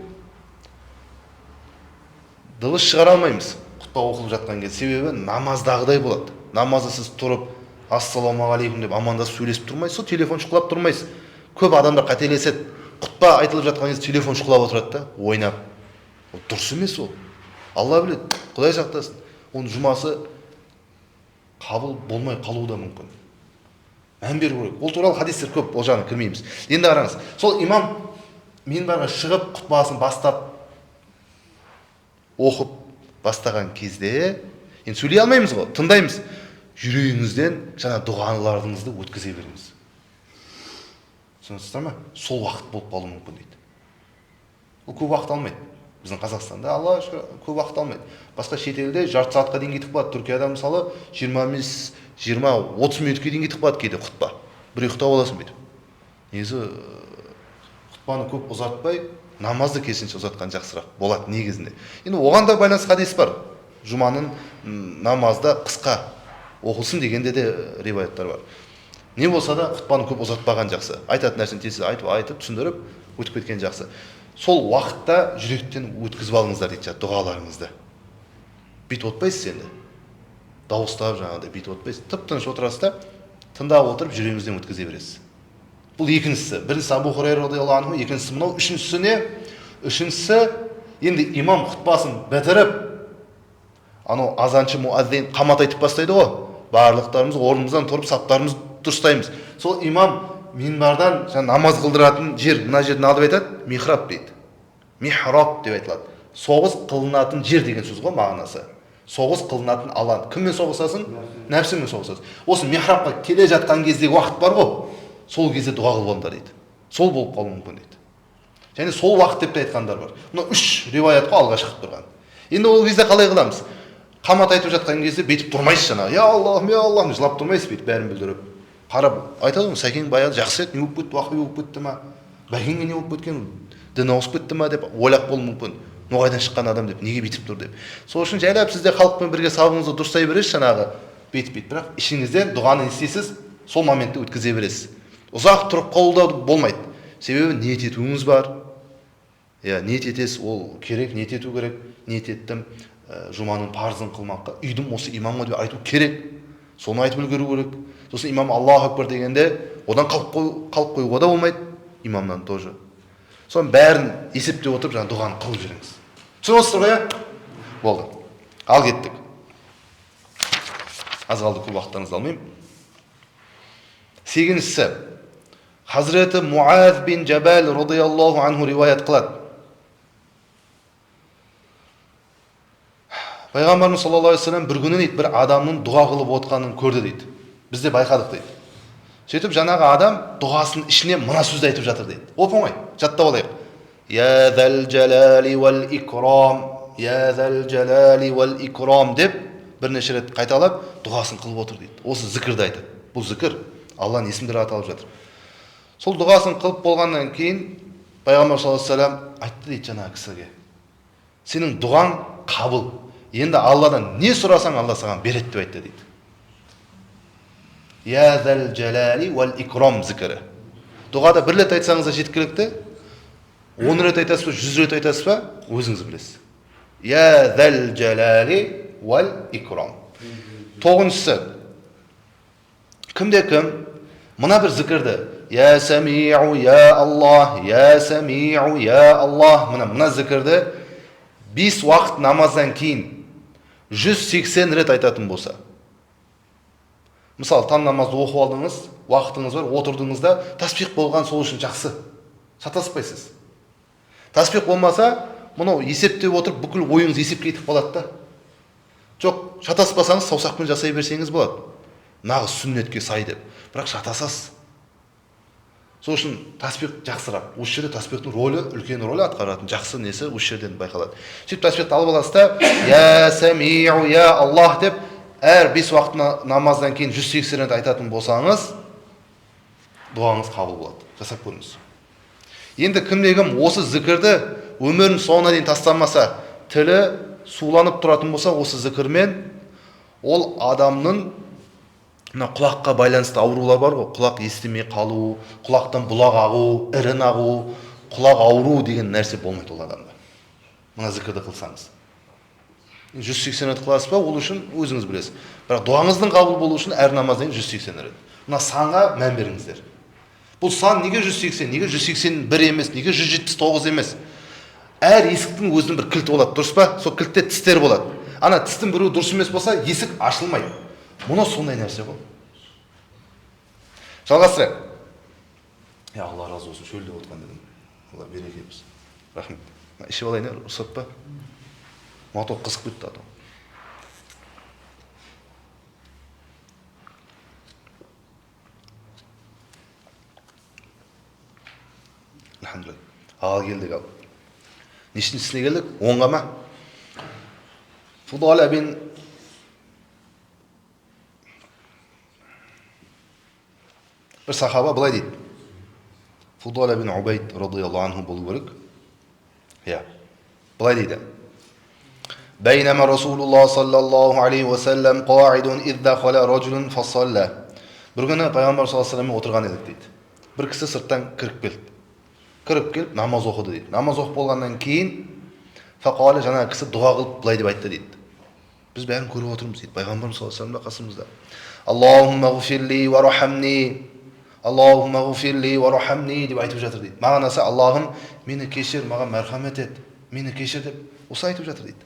Дыбыс шығара алмаймыз құтпа оқылып жатқан кезде. Себебі намаздағыдай болады. Намазда сіз тұрып, ассаламу алейкум деп амандасып сөйлесіп тұрмайсыз, телефон шұқылап тұрмайсыз. Көп адамдар қателеседі. Құтпа айтылып жатқан кезде телефон шұқылап отырады да, ойнап. Ол дұрыс емес ол. Алла біледі, Құдай сақтасын. Оның жұмасы қабыл болмай қалуы да мүмкін. Мән беру керек. Ол туралы хадистер көп, ол жағына кірмейміз. Енді қараңыз. Сол имам минбарға шығып құтбасын бастап оқып бастаған кезде, енді сөйлей алмаймыз ғой, тыңдаймыз. Жүрегіңізден жаңа дұғаларыңызды өткізе беріңіз. Түсінесіздер ме? Сол уақыт болып қалуы мүмкін дейді. Ол көп уақыт алмайды. Біздің Қазақстанда Алла көп уақыт алмайды. Басқа шетелде жарты сағатқа дейін кетіп қалады. Түркияда мысалы 20-30 минутқа дейін кетіп қалады кейде құтпа. Бір ұйықтап аласың бүйтіп. Негізі құтпаны көп ұзартпай, намазды керісінше ұзартқан жақсырақ болады негізінде. Енді оған да байланысты хадис бар. Жұманың намазда қысқа оқылсын дегенде де риуаяттар бар. Не болса да құтпаны көп ұзартпаған жақсы. Айтатын нәрсені тез айтып, түсіндіріп, өтіп кеткен жақсы. Сол уақытта жүректен өткізіп алыңыздар дейді, дұғаларыңызды. Бүйтіп отпайсыз енді. Дауыстап жаңағыдай бүйтіп отпайсыз. Тып-тыныш отырасыз да, тыңдап отырып жүрегіңізден өткізе бересіз. Бұл екіншісі. Біріншісі Абу Хурайра радиаллаху анху, екіншісі мынау, үшіншісі не? Үшіншісі енді имам құтпасын бітіріп, анау азаншы муаззин қамат айтып бастайды ғой. Барлықтарымыз орнымыздан тұрып саптарымыз дұрыстаймыз. Сол имам минбардан намаз қылдыратын жер, мына жерді алып айтады, михраб дейді. Михраб деп айтылады. Соғыс қылынатын жер деген сөз ғой мағынасы. Соғыс қылынатын алаң. Кіммен соғысасың? Нәпсіңмен соғысасың. Осы михрабқа келе жатқан кездегі уақыт бар ғой. Сол кезде дұға қылып алыңдар дейді. Сол болып қалуы мүмкін дейді. Және сол уақыт деп те айтқандар бар. Мына 3 риуаятқа алға шығып тұрған. Енді ол кезде қалай қыламыз? Қамат айтып жатқан кезде бүйтіп тұрмайсыз жаңағы. Я Аллах, жылап тұрмайсыз бүйтіп бәрін білдіріп. Қарап айтады ғой, сәкең баяғы жақсы еді, не болып кетті, уақи болып кетті ма? Бәкеңе не болып кеткен? Дін ауысып кетті ма деп ойлап болуы мүмкін. Ноғайдан шыққан адам деп, неге бүйтіп тұр деп. Сол үшін жайлап сізде халықпен бірге сабыңызды дұрыстай бересіз жаңағы. Бүйтіп. Бірақ ішіңізден дұғаны естисіз, сол моментті өткізе бересіз. Ұзақ тұрып қалуда болмайды. Себебі ниет етуіңіз бар. Ниет етесіз, ол керек, ниет ету керек. Ниет еттім, жұманың парызын қылмаққа, үйдім осы имамға деп айту керек. Соны айтып үлгеру керек. Сосын имам Аллаху акбар дегенде одан қалып қоюға да болмайды, имамнан тоже. Соның бәрін есептеп отырып, жаңа дұғаны қылып жүріңіз. Түсініп отырсыздар ғой, иә? Болды. Ал кеттік. Аз қалды, көп уақыттарыңызды алмаймын. Сегізіншісі, Хазіреті Муаз бин Джабал радиаллаху анху риуаят қылады. Пайғамбарымыз саллаллаху алейхи вассалам бір күні дейді, бір адамның дұға қылып отқанын көрді дейді. Біз де байқадық дейді. Сөйтіп жаңағы адам дұғасының ішіне мына сөзді айтып жатыр дейді. Оп-оңай, жаттап алайық. Я зәл джалали вәл икрам, я зәл джалали вәл икрам деп бірнеше рет қайталап дұғасын қылып отыр дейді. Осы зікірді айтады. Бұл зікір Алланың есімдері аталып жатыр. Сол дұғасын қылып болғаннан кейін Пайғамбар саллаллаху алейхи вассалам айтты дейді жаңағы кісіге. Сенің дұғаң қабыл. Енді Алладан не сұрасаң, Алла саған береді деп айтты дейді. Я зәл джалали вәл икрам зікірі. Дұғада бір рет айтсаңыз да жеткілікті. 10 рет айтасыз ба, 100 рет айтасыз ба, өзіңіз білесіз. Я зәл джалали вәл икрам. Тоғызыншысы, кім мына бір зікірді, я самиу я Аллах, я самиу я Аллах, мына зікірді 5 уақыт намаздан кейін 180 рет айтатын болса. Мысалы, таң намазды оқып алдыңыз, уақытыңыз бар, отырдыңызда, таспих болған сол үшін жақсы. Шатаспайсыз. Таспих болмаса, мұны есептеп отырып, бүкіл ойыңыз есепке кетіп қалады да. Жоқ, шатаспасаңыз, саусақпен жасай берсеңіз болады. Нағыз сүннетке сай деп. Бірақ шатасасыз. Сол үшін таспих жақсырақ. Осы жерде таспихтың рөлі, үлкен рөлі атқаратын жақсы несі осы жерден байқалады. Сөйтіп таспихты алып аласыз да, я самиу я Аллах деп әр 5 уақыт намаздан кейін 180 рет айтатын болсаңыз, дұғаңыз қабыл болады. Жасап көріңіз. Енді кім осы зікірді өмірінің соңына дейін тастамаса, тілі суланып тұратын болса, осы зікірмен ол адамның құлаққа байланысты аурулар бар ғой, құлақ естімей қалу, құлақтан бұлақ ағу, ірін ағу, құлақ ауру деген нәрсе болмайды ол адамда. Мына зікірді қылсаңыз. 180 рет қыласыз ба, ол үшін өзіңіз білесіз. Бірақ дұғаңыздың қабыл болу үшін әр намаздан 180 рет. Мына санға мән беріңіздер. Бұл сан неге 180, неге 181 емес, неге 179 емес? Әр есіктің өзінің бір кілті болады, дұрыс па? Сол кілтте тістер болады. Ана тістің біреуі дұрыс емес болса, есік ашылмайды. Мұны сондай нәрсе ғой. Жалғастырайық. Алла разы болсын, шөлде отқан дедім. Алла береке берсін. Рахмет. Ішіп алайын, рұқсат па? Мотор қызып кетті адам. Алхамдулилlah. Ал келдік ал. Нешіншісіне келдік? 10-ға ма? Фудала бин бір сахаба былай дейді. Фудала бин Убайд радиаллаху анху болу керек. Былай дейді. بينما رسول الله صلى الله عليه وسلم قاعد إذ دخل رجل فصلى. Bir күні пайғамбар саллаллаху алейхи вассалам отырған едік дейді. Бір кісі сырттан кіріп келіп намаз оқыды дейді. Намаз оқып болғаннан кейін фақала жаңағы кісі дұға қылып былай деп айтты дейді. Біз бәрін көріп отырмыз дейді. Пайғамбар саллаллаху алейхи вассалам да қасымызда. Аллахумма ғфирли ва рахамни. Аллахумма ғфирли ва рахамни деп айтып жатыр дейді. Мағынасы Аллахым мені кешір, маған мәрхамет ет, мені кешір деп осы айтып жатыр дейді.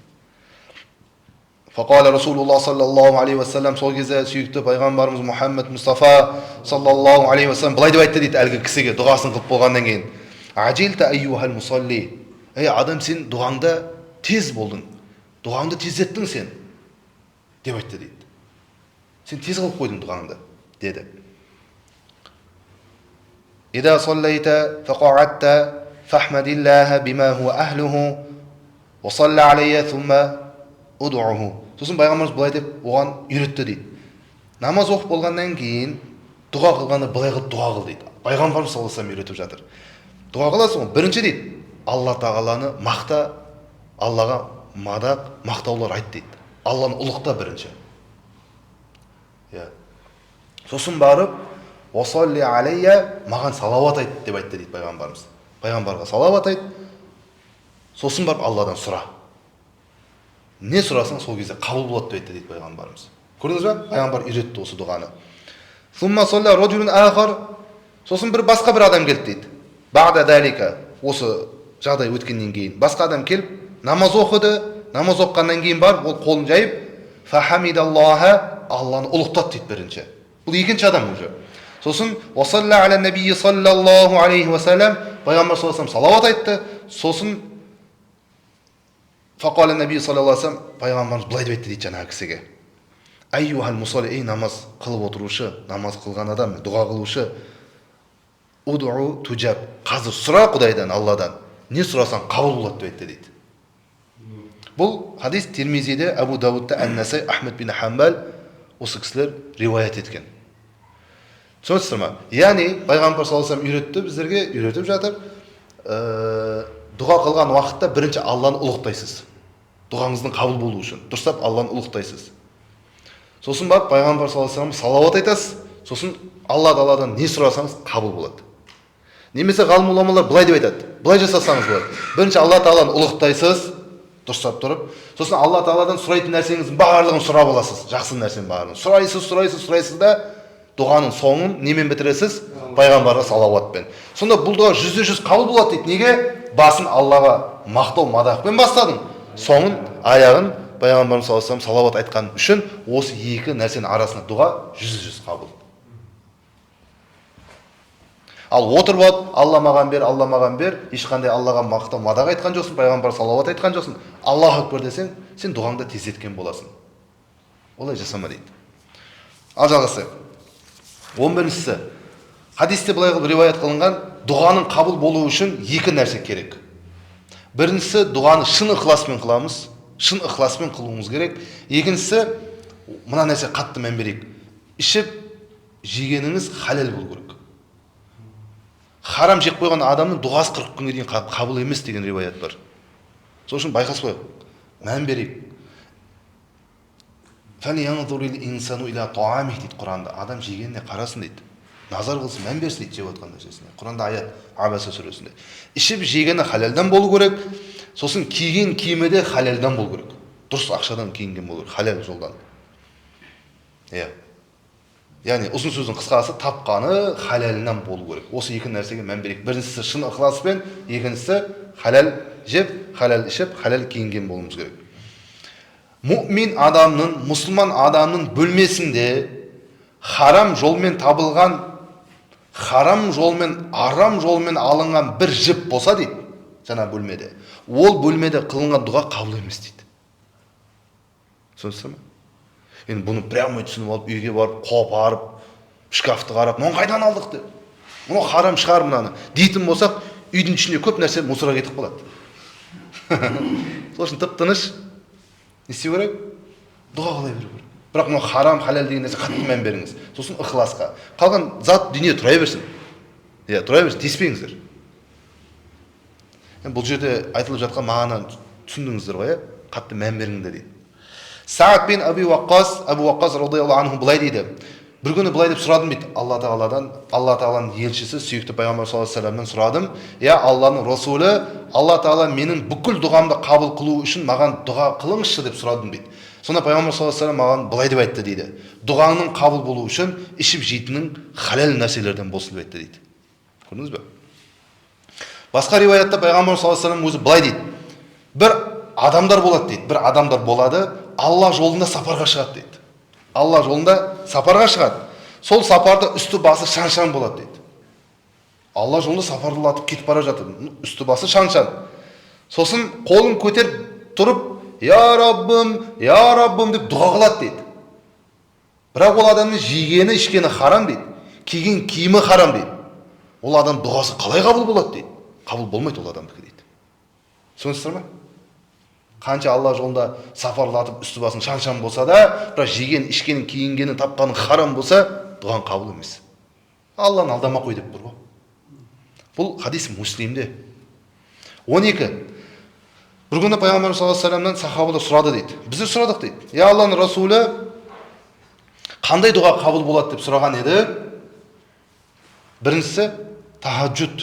Фақала Расулуллах саллаллаху алейхи вассалам, сол кезде сүйікті пайғамбарымыз Мұхаммед Мұстафа саллаллаху алейхи вассалам былай деп айтты дейді әлгі кісіге дұғасын қылып болғаннан кейін. Ажилта айюхал мусалли. Ей адам, сен дұғаңда тез болдың. Дұғаңды тездеттің сен. Деп айтты дейді. Сен тез қылып қойдың дұғаңды, деді. Ида саллайта фақаатта фахмадиллаха бима хуа ахлуху ва салла алейя thumma удууху. Сосын пайғамбарымыз былай деп оған үйретті дейді. Намаз оқып болғаннан кейін дұға қылғанда былай қылып дұға қыл дейді. Пайғамбарымыз саллаллаху алейхи вассалам үйретіп жатыр. Дұға қыласың ғой, бірінші дейді, Алла тағаланы мақта, Аллаға мадақ, мақтаулар айт дейді. Алланы ұлықта бірінші. Сосын барып, уасалли алейя, маған салауат айт деп айтты дейді пайғамбарымыз. Пайғамбарға салауат айт, сосын барып Алладан сұра. Не сұрасаң сол кезде қабыл болады деп айтты дейді пайғамбарымыз. Көрдіңіз бе? Пайғамбар үйретті осы дұғаны. Сумма салла раджулун ахар, сосын басқа бір адам келді дейді. Бағда далика, осы жағдай өткеннен кейін басқа адам келіп намаз оқыды. Намаз оққаннан кейін барып ол қолын жайып фахамидаллаха, Алланы ұлықтады дейді бірінші. Бұл екінші адам уже. Сосын уасалла аля набии саллаллаху алейхи уассалам, пайғамбар саллаллаху алейхи салауат айтты. Сосын фақала набии саллаллаху алейхи вассалам, пайғамбарымыз былай деп айтты дейді жаңағы кісіге. Айюхал мусалли, ей намаз қылып отырушы, намаз қылған адам, дұға қылушы, удуу туджаб, қазір сұра Құдайдан, Алладан, не сұрасаң қабыл болады деп айтты дейді. Бұл хадис Тирмизиде, Абу Дауудта, Ан-Насаи, Ахмед бин Хамбал осы кісілер риуаят еткен. Түсінесіздер ме? Яғни пайғамбар саллаллаху алейхи үйретті, біздерге үйретіп жатыр. Дұға қылған уақытта бірінші Алланы ұлықтайсыз. Дұғаңыздың қабыл болуы үшін дұрыстап Алланы ұлықтайсыз. Сосын барып пайғамбар саллаллаху алейхи салауат айтасыз. Сосын Алладан не сұрасаңыз қабыл болады. Немесе ғалым уламалар былай деп айтады. Былай жасасаңыз болады. Бірінші Алла Тағаланы ұлықтайсыз, дұрыстап тұрып, сосын Алла Тағаладан сұрайтын нәрсеңіздің барлығын сұрап аласыз. Жақсы нәрсенің барлығын сұрайсыз да дұғаның соңын немен бітіресіз? Пайғамбарға салауатпен. Сонда бұл дұға 100% қабыл болады дейді. Неге? Басын Аллаға мақтау, мадақпен бастадың. Соңын, аяғын пайғамбарымыз саллаллаху алейхи салауат айтқан үшін осы екі нәрсенің арасында дұға 100% қабыл. Ал отырып алып, Алла маған бер, ешқандай Аллаға мақтау, мадақ айтқан жоқсың, пайғамбар салауат айтқан жоқсың. Аллаху акбар десең, сен дұғаңды тездеткен боласың. Олай жасама дейді. Ал жалғасы. 11-сі. Хадисте былай қылып риуаят қылынған, дұғаның қабыл болуы үшін екі нәрсе керек. Біріншісі, дұғаны шын ықыласпен қыламыз, шын ықыласпен қылуымыз керек. Екіншісі, мына нәрсе қатты мән берейік. Ішіп жегеніңіз халал болу керек. Харам жеп қойған адамның дұғасы 40 күнге дейін қабыл емес деген риуаят бар. Сол үшін байқас қойық. Мән берейік. Фәлиянзурил инсану иля таамих дейді Құранда. Адам жегеніне қарасын дейді. Назар қылсын, мән берсін дейді жеп отқан нәрсесіне. Құранда аят Абаса сүресінде. Ішіп жегені халалдан болу керек. Сосын киген киімі де халалдан болу керек. Дұрыс ақшадан киінген болу керек, халал жолдан. Яғни ұзын сөздің қысқасы тапқаны халалынан болу керек. Осы екі нәрсеге мән берейік. Біріншісі шын ықыласпен, екіншісі халал жеп, халал ішіп, халал киінген болуымыз керек. Мұмин адамның, мұсылман адамның бөлмесінде харам жолмен табылған, харам жолмен, арам жолмен алынған бір жіп болса дейді, жаңа бөлмеде. Ол бөлмеде қылынған дұға қабыл емес дейді. Түсінесіздер ме? Енді бұны прямо түсініп алып, үйге барып, қопарып, шкафты қарап, мұны қайдан алдық деп. Мұны харам шығар мынаны. Дейтін болсақ, үйдің ішінде көп нәрсе мусорға кетіп қалады. Сол үшін тып-тыныш не істеу керек? Дұға қылай беру керек. Бірақ мұны харам, халал деген нәрсе қатты мән беріңіз. Сосын ықыласқа. Қалған зат дүние тұра берсін. Тұра берсін, теспеңіздер. Бұл жерде айтылып жатқан мағынаны түсіндіңіздер ғой, қатты мән беріңдер дейді. Саад бин Абу Ваққас радиаллаху анху былай дейді. Бір күні былай деп сұрадым дейді. Алла Тағаланың елшісі, сүйікті пайғамбар саллаллаху алейхи вассаламнан сұрадым. Я Алланың Расулы, Алла Тағала менің бүкіл дұғамды қабыл қылу үшін маған дұға қылыңызшы деп сұрадым дейді. Сонда пайғамбар саллаллаху алейхи вассалам маған былай деп айтты дейді. Дұғаңның қабыл болуы үшін ішіп жейтінің халал нәрселерден болсын деп айтты дейді. Көрдіңіз бе? Басқа риуаятта пайғамбар саллаллаху алейхи вассалам өзі былай дейді. Бір адамдар болады дейді. Бір адамдар болады, Алла жолында сапарға шығады дейді. Алла жолында сапарға шығады. Сол сапарда үсті басы шан-шан болады дейді. Алла жолында сапарлатып кетіп бара жатыр. Үсті басы шан-шан. Сосын қолын көтеріп тұрып, Я Раббым деп дұға қылады дейді. Бірақ ол адамның жегені, ішкені харам дейді. Киген киімі харам дейді. Ол адам дұғасы қалай қабыл болады дейді. Қабыл болмайды ол адамдікі дейді. Түсінесіздер ме? Қанша Алла жолында сапарлатып үсті басын шан-шан болса да, бірақ жеген, ішкенін, киінгенін, тапқанын харам болса, дұған қабыл емес. Алланы алдама қой деп тұр ғой. Бұл хадис Муслимде. 12. Бір күні пайғамбар саллаллаху алейхи вассаламнан сахабалар сұрады дейді. Біздер сұрадық дейді. Я Алланың Расулы, қандай дұға қабыл болады деп сұраған еді. Біріншісі тахаджуд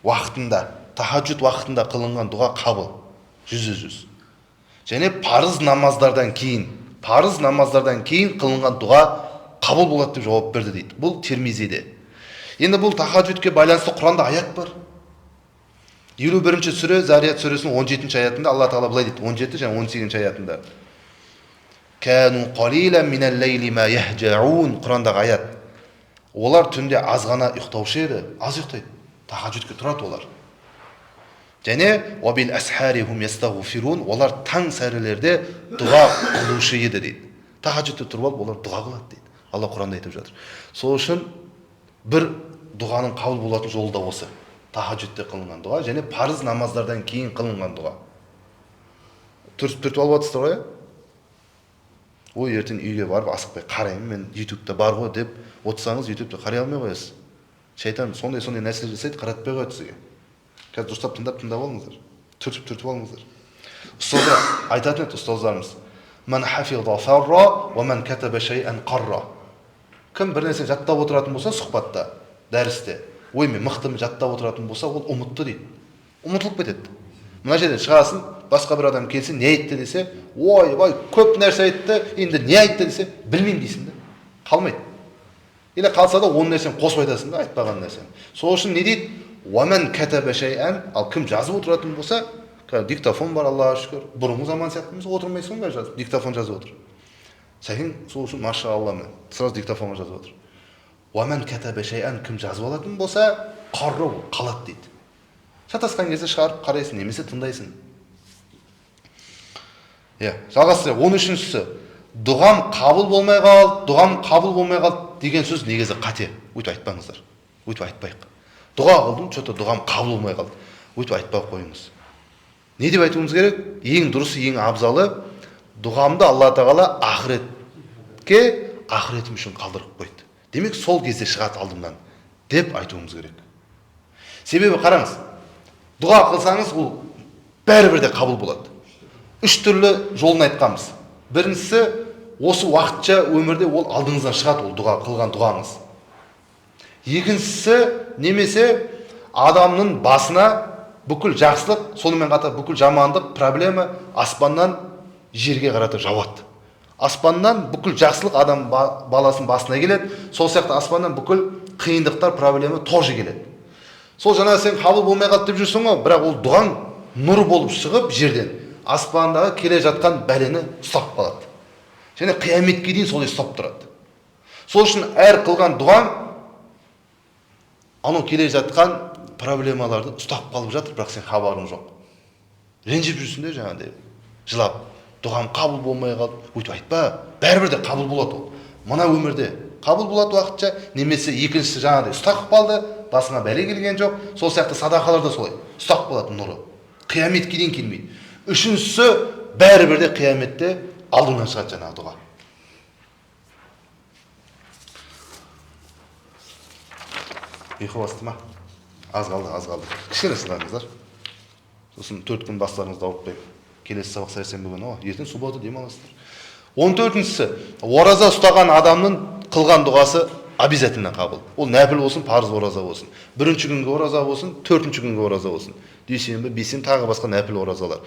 уақытында қылынған дұға қабыл, 100%. Және парыз намаздардан кейін қылынған дұға қабыл болады деп жауап берді дейді. Бұл Тирмизиде. Енді бұл тахаджудке байланысты Құранда аят бар. 51-ші сүре Зарият сүресінің 17-ші аятында Алла Тағала былай дейді, 17 және 18-ші аятында. Кәну қалилан минал лейли ма яхжаун. Құрандағы аят. Олар түнде аз ғана ұйықтаушы еді, аз ұйықтайды. Тахаджудке тұрады олар. Және уабил асхарихум ястағфирун. Олар таң сәрілерде дұға қылушы еді дейді. Тахаджудте тұрып алып олар дұға қылады дейді. Алла Құранда айтып жатыр. Сол үшін бір дұғаның қабыл болатын жолы да осы. Тахаджудте қылынған дұға және парыз намаздардан кейін қылынған дұға. Түртіп алып жатсыздар ғой? Ой, ертең үйге барып асықпай қараймын, мен ютубта бар ғой деп отырсаңыз, ютубта қарай алмай қоясыз. Шайтан сондай нәрсе жасайды, қаратпай қояды сізге. Қазір дұрыстап тыңдап алыңыздар. Түртіп алыңыздар. Ұстаздар айтатын еді ұстаздарымыз. Ман хафиза фарра ва ман катаба шай'ан қарра. Кім бір нәрсе жаттап отыратын болса сұхбатта, дәрісте, ой, мен мықтымын жаттап отыратын болса, ол ұмытты дейді. Ұмытылып кетеді. Мына жерден шығасын, басқа бір адам келсе, не айтты десе, ой, көп нәрсе айтты, енді не айтты десе, білмеймін дейсің де. Қалмайды. Или қалса да он нәрсені қосып айтасың да, айтпаған нәрсені. Сол үшін не дейді? Уамен катаба шай'ан, ал кім жазып отыратын болса, диктофон бар, Аллаға шүкір. Бұрынғы заман сияқты емес, отырмайсың ба жазып, диктофон жазып отыр. Сәкең сол үшін машалла мен сразу диктофонға жазып отыр. Уамен катаба шай'ан, кім жазып алатын болса, қарра қалады дейді. Шатасқан кезде шығарып қарайсың, немесе тыңдайсың. Жалғасы 13-шісі. Дұғам қабыл болмай қалды деген сөз негізі қате. Өйтіп айтпаңыздар. Өйтіп айтпайық. Дұға қылдым, что-то дұғам қабыл болмай қалды. Өйтіп айтпай қойыңыз. Не деп айтуымыз керек? Ең дұрысы, ең абзалы, дұғамды Алла Тағала ақыретім үшін қалдырып қойды. Демек, сол кезде шығады алдымнан деп айтуымыз керек. Себебі қараңыз, дұға қылсаңыз, ол бәрібір де қабыл болады. 3 түрлі жолын айтқанбыз. Біріншісі, осы уақытша өмірде ол алдыңыздан шығады, ол дұға қылған дұғаңыз. Екіншісі, немесе адамның басына бүкіл жақсылық, сонымен қатар бүкіл жамандық, проблема аспаннан жерге қарата жауады. Аспаннан бүкіл жақсылық адам баласының басына келеді, сол сияқты аспаннан бүкіл қиындықтар, проблема тоже келеді. Сол жаңа сен қабыл болмай қалды деп жүрсің ғой, бірақ ол дұғаң нұр болып шығып жерден аспандағы келе жатқан бәлені ұстап қалады. Және қияметке дейін солай ұстап тұрады. Сол үшін әр қылған дұғаң анау келе жатқан проблемаларды ұстап қалып жатыр, бірақ сен хабарың жоқ. Ренжіп жүрсің де жаңағыдай жылап, дұғам қабыл болмай қалды. Өйтіп айтпа, бәрібір де қабыл болады ол. Мына өмірде қабыл болады уақытша, немесе екіншісі жаңағыдай ұстап қалды, басыңа бәле келген жоқ. Сол сияқты садақалар да солай ұстап қалады нұры. Қияметке дейін келмейді. Үшіншісі, бәрібір де қияметте алдыңнан шығады жаңағы дұға. Ұйқы басты ма? Аз қалды. Кішкене сылаңыздар. Сосын 4 күн бастарыңызды ауыртпайық. Келесі сабақ сәрсенбі күні, ертең суббота демаласыздар. 14-шісі, ораза ұстаған адамның қылған дұғасы обязательно қабыл. Ол нәпіл болсын, парыз ораза болсын. 1-ші күнгі ораза болсын, 4-ші күнгі ораза болсын. Дүйсенбі, бейсенбі, тағы басқа нәпіл оразалар.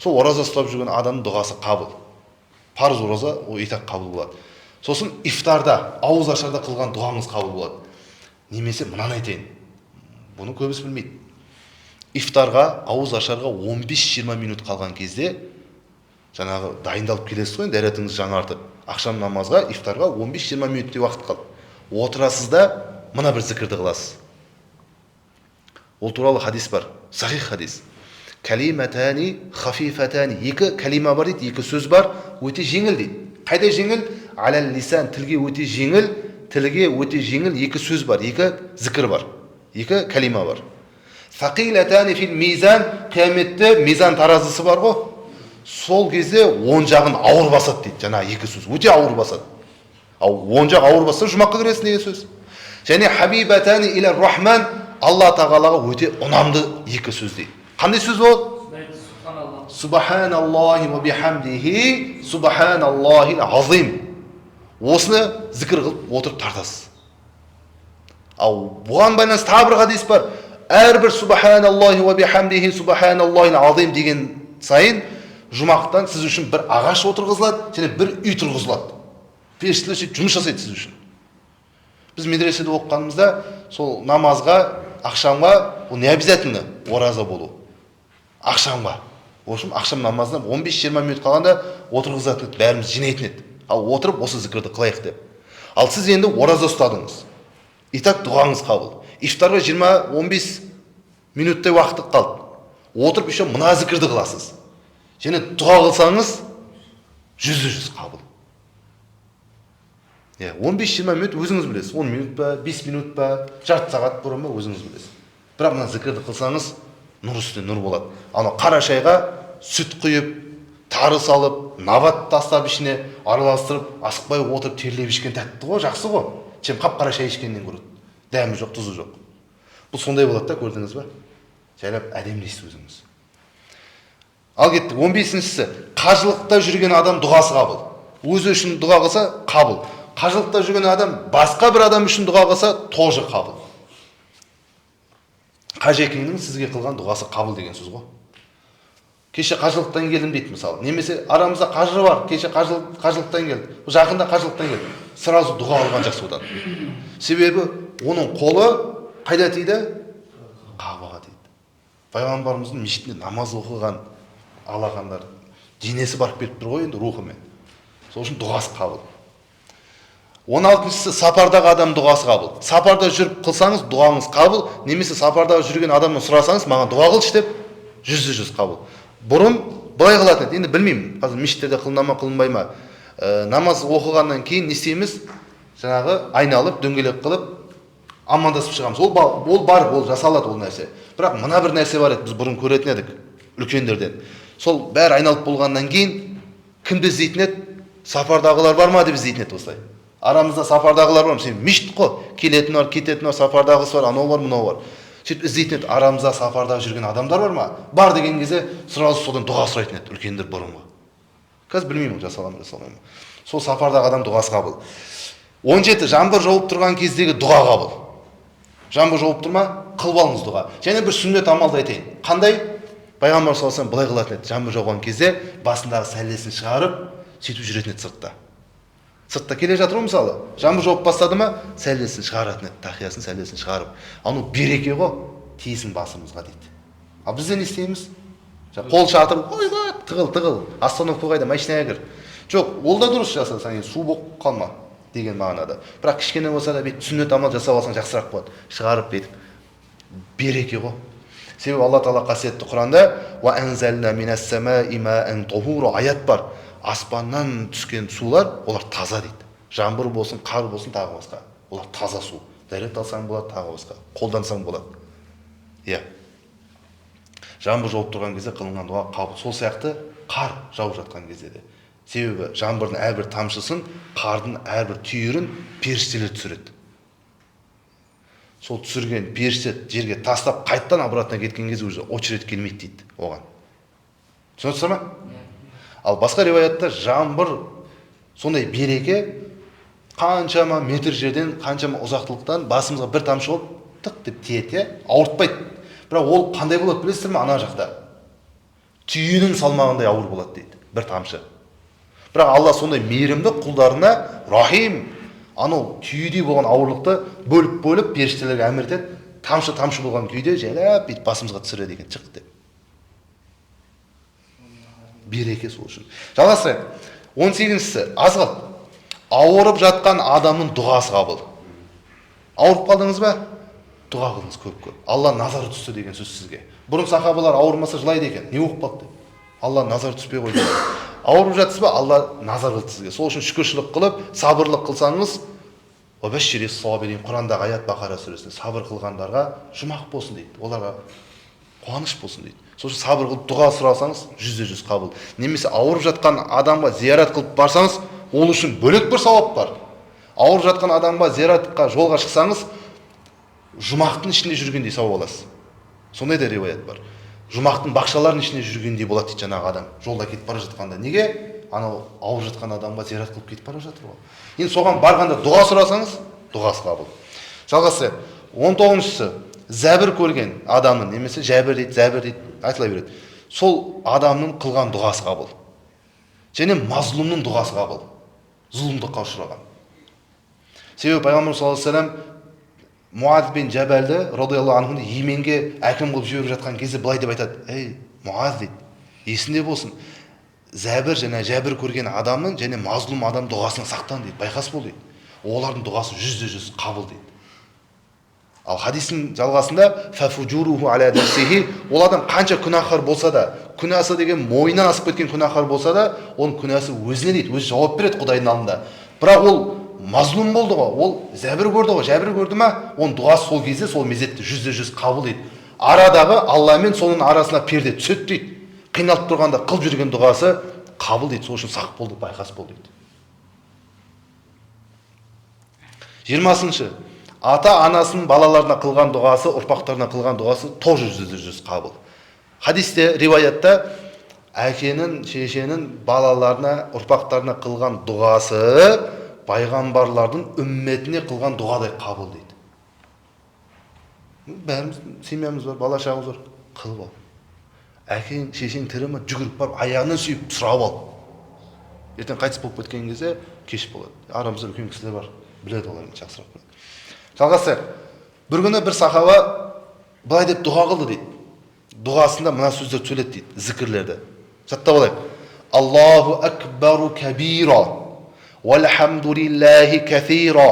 Сол ораза ұстап жүрген адамның дұғасы қабыл. Парыз ораза, ол итак қабыл болады. Сосын ифтарда, ауыз ашарда қылған дұғамыз қабыл болады. Немесе мынаны айтайын. Бұны көбісі білмейді. Ифтарға, ауыз ашарға 15-20 минут қалған кезде, жаңағы дайындалып келесіз ғой, дәретіңіз жаңартып, ақшам намазға, ифтарға 15-20 минуттай уақыт қалды. Отырасыз да, мына бір зікірді қыласыз. Ол туралы хадис бар, сахих хадис. Калиматани хафифатани. 2 калима бар дейді, 2 сөз бар, өте жеңіл дейді. Қайда жеңіл? Алал лисан, тілге өте жеңіл, 2 сөз бар, 2 зікір бар, 2 калима бар. Фақилатани фил мизан, қияметте мизан таразысы бар ғой. Сол кезде оң жағын ауыр басады дейді, жаңа 2 сөз, өте ауыр басады. Ал оң жақ ауыр басса жұмаққа кіресің деген сөз. Және хабибатани иля рахман, Алла Тағалаға өте ұнамды 2 сөз дейді. Қандай сөз ол? Субханаллахи ва бихамдихи, субханаллахил азим. Осыны зікір қылып отырып тартасыз. Ал бұған байланысты тағы бір хадис бар. Әрбір субханаллахи ва бихамдихи субханаллахил азим деген сайын жұмақтан сіз үшін бір ағаш отырғызылады және бір үй тұрғызылады. Періштелер сөйтіп жұмыс жасайды сіз үшін. Біз медреседе оқығанымызда сол намазға, ақшамға, ол не обязательно ораза болу. Ақшамға. В общем, ақшам намазына 15-20 минут қалғанда отырғызатын еді, бәріміз жинайтын еді. Ал отырып осы зікірді қылайық деп. Ал сіз енді ораза ұстадыңыз. Итак, дұғаңыз қабыл. Ифтарға 20-15 минуттай уақыты қалды. Отырып еще мына зікірді қыласыз. Және дұға қылсаңыз 100% қабыл. 15-20 минут өзіңіз білесіз. 10 минут па, 5 минут па, жарты сағат бұрын ба өзіңіз білесіз. Бірақ мына зікірді қылсаңыз нұр үстіне нұр болады. Ана қара шайға сүт құйып, тары салып, набат тастап ішіне араластырып, асықпай отырып терлеп ішкен тәтті ғой, жақсы ғой. Чем қап-қара шай ішкеннен көреді. Дәмі жоқ, тұзы жоқ. Бұл сондай болады да, көрдіңіз ба? Жайлап әдемілейсіз өзіңіз. Ал кеттік, 15-шісі. Қажылықта жүрген адам дұғасы қабыл. Өзі үшін дұға қылса қабыл. Қажылықта жүрген адам басқа бір адам үшін дұға қылса тоже қабыл. Қажекеңнің сізге қылған дұғасы қабыл деген сөз ғой. Кеше қажылықтан келдім дейді мысалы. Немесе арамызда қажы бар, кеше қажылықтан келді. Жақында қажылықтан келді. Сразу дұға алған жақсы одан. Себебі оның қолы қайда тиді? Қабаға тиді. Пайғамбарымыздың мешітінде намаз оқыған, алақандар, денесі барып кетіп тұр ғой енді рухымен. Сол үшін дұғасы қабыл. 16-шісі сапардағы адам дұғасы қабыл. Сапарда жүріп қылсаңыз дұғаңыз қабыл, немесе сапарда жүрген адамнан сұрасаңыз маған дұға қылшы деп 100% қабыл. Бұрын былай қылатын еді, енді білмеймін, қазір мешіттерде қылына ма қылынбай ма. Намаз оқығаннан кейін не істейміз? Жаңағы айналып, дөңгелек қылып, амандасып шығамыз. Ол бар, ол жасалады ол нәрсе. Бірақ мына бір нәрсе бар еді, біз бұрын көретін едік үлкендерден. Сол бәрі айналып болғаннан кейін кімді іздейтін еді? Сапардағылар бар ма деп іздейтін еді осылай. Арамызда сапардағылар бар, сен мешіт қой, келетін бар, кететін бар, сапардағысы бар, анау бар, мынау бар. Сөйтіп іздейтін еді, арамызда сапардағы жүрген адамдар бар ма? Бар деген кезде сразу содан дұға сұрайтын еді, үлкендер бұрынғы. Қазір білмеймін, жасаламын. Сол сапардағы адам дұғасы қабыл. 17. Жаңбыр жауып тұрған кездегі дұға қабыл. Жаңбыр жауып тұрма, қылып алыңыз дұға. Және бір сүннет амалды айтайын. Қандай? Пайғамбар саллаллаху алейхи вассалам былай қылатын еді. Жаңбыр жауған кезде басындағы сәллесін шығарып, сөйтіп жүретін еді сыртта. Сыртта келе жатыр ғой мысалы, жаңбыр жауып бастады ма, сәллесін шығаратын еді, тахиясын сәллесін шығарып. Anu береке ғой, тиесін басымызға дейді. Ал біз не істейміз? Қол шатыр, ойбай, тығыл, остановка қайда, машинаға кір. Жоқ, ол да дұрыс жасасаң, су болып қалма деген мағынада. Бірақ кішкене болса да бүйтіп сүннет амал жасап алсаң жақсырақ болады. Шығарып бүйтіп. Береке ғой. Себебі Алла Тағала қасиетті Құранда «Ва анзална минас самаи маан тухура» аят бар. Аспаннан түскен сулар, олар таза дейді. Жаңбыр болсын, қар болсын, тағы басқа. Олар таза су. Дәрет алсаң болады, тағы басқа. Қолдансаң болады. Иә. Жаңбыр жауып тұрған кезде қылынған дұға қабыл. Сол сияқты қар жауып жатқан кезде де. Себебі жаңбырдың әрбір тамшысын, қардың әрбір түйірін періштелер түсіреді. Сол түсірген періште жерге тастап, қайттан обратно кеткен кезде уже очередь келмейді дейді оған. Түсінесіздер ме? Ал басқа риwаятта жаңбыр сондай береке қаншама метр жерден, қаншама ұзақтылықтан басымызға бір тамшы болып тық деп тиеді, ауыртпайды. Бірақ ол қандай болады білесіздер ме? Ана жақта түйенің салмағындай ауыр болады дейді, бір тамшы. Бірақ Алла сондай мейірімді құлдарына рахим, анау түйедей болған ауырлықты бөліп періштелерге әмір етеді, тамшы болған күйде жайлап бүйтіп басымызға түсіреді екен, шық деп. Береке сол үшін. Жалғастырайық. 18-шісі азғат. Ауырып жатқан адамның дұғасы қабыл. Ауырып қалдыңыз ба? Дұға қылыңыз көп. Алла назар түсті деген сөз сізге. Бұрын сахабалар ауырмаса жылайды екен. Не болып қалды деп. Алла назар түспей қойды. Ауырып жатсыз ба? Алла назар қылды сізге. Сол үшін шүкіршілік қылып, сабырлық қылсаңыз, Құрандағы аят Бақара сүресінде сабыр қылғандарға жұмақ болсын дейді. Оларға қуаныш болсын дейді. Сол үшін сабыр қылып дұға сұрасаңыз 100% қабыл. Немесе ауырып жатқан адамға зиярат қылып барсаңыз, ол үшін бөлек бір сауап бар. Ауырып жатқан адамға зияратқа жолға шықсаңыз, жұмақтың ішінде жүргендей сауап аласыз. Сондай да риwаят бар. Жұмақтың бақшаларының ішінде жүргендей болады дейді жаңағы адам. Жолда кетіп бара жатқанда. Неге? Анау ауырып жатқан адамға зиярат қылып кетіп бара жатыр ғой. Енді соған барғанда дұға сұрасаңыз, дұғасы қабыл. Жалғасы 19-сы зәбір көрген адамның, немесе зәбір дейді, айтыла береді. Сол адамның қылған дұғасы қабыл. Және мазлумның дұғасы қабыл. Зұлымдыққа ұшыраған. Себебі пайғамбар саллаллаху алейхи вассалам Муаз бен Жабалды радиаллаху анхуны Йеменге әкім қылып жіберіп жатқан кезде былай деп айтады: "Ей, Муаз дейді, есінде болсын. Зәбір және жәбір көрген адамның және мазлум адам дұғасына сақтан дейді, байқас бол дейді. Олардың дұғасы 100% қабыл дейді." Ал хадистің жалғасында фафуджуруху аля нафсихи, ол адам қанша күнәһар болса да, күнәсі деген мойнынан асып кеткен күнәһар болса да, оның күнәсі өзіне дейді, өзі жауап береді Құдайдың алдында. Бірақ ол мазлум болды ғой, ол зәбір көрді ғой, жәбір көрді ма, оның дұғасы сол кезде, сол мезетте 100% қабыл дейді. Арадағы Алла мен соның арасына перде түседі дейді. Қиналып тұрғанда қылып жүрген дұғасы қабыл дейді. Сол үшін сақ бол дейді, байқас бол дейді. 20-шы, ата-анасының балаларына қылған дұғасы, ұрпақтарына қылған дұғасы тоже 100% қабыл. Хадисте, риwayatта әкенің, шешенің балаларына, ұрпақтарына қылған дұғасы пайғамбарлардың үмметіне қылған дұғадай қабыл дейді. Бәріміз семьямыз бар, бала шағамыз бар, қылып ал. Әкең, шешең тірі ме, жүгіріп барып аяғынан сүйіп сұрап ал. Ертең қайтыс болып кеткен кезде кеш болады. Арамызда үлкен кісілер бар, біледі олар жақсырақ біледі. Жалғасы, бір күні бір сахаба былай деп дұға қылды дейді. Дұғасында мына сөздер сөйледі дейді, зікірлерді. Жаттап алайық. Аллаху акбару кабира, вальхамдулиллахи кафира,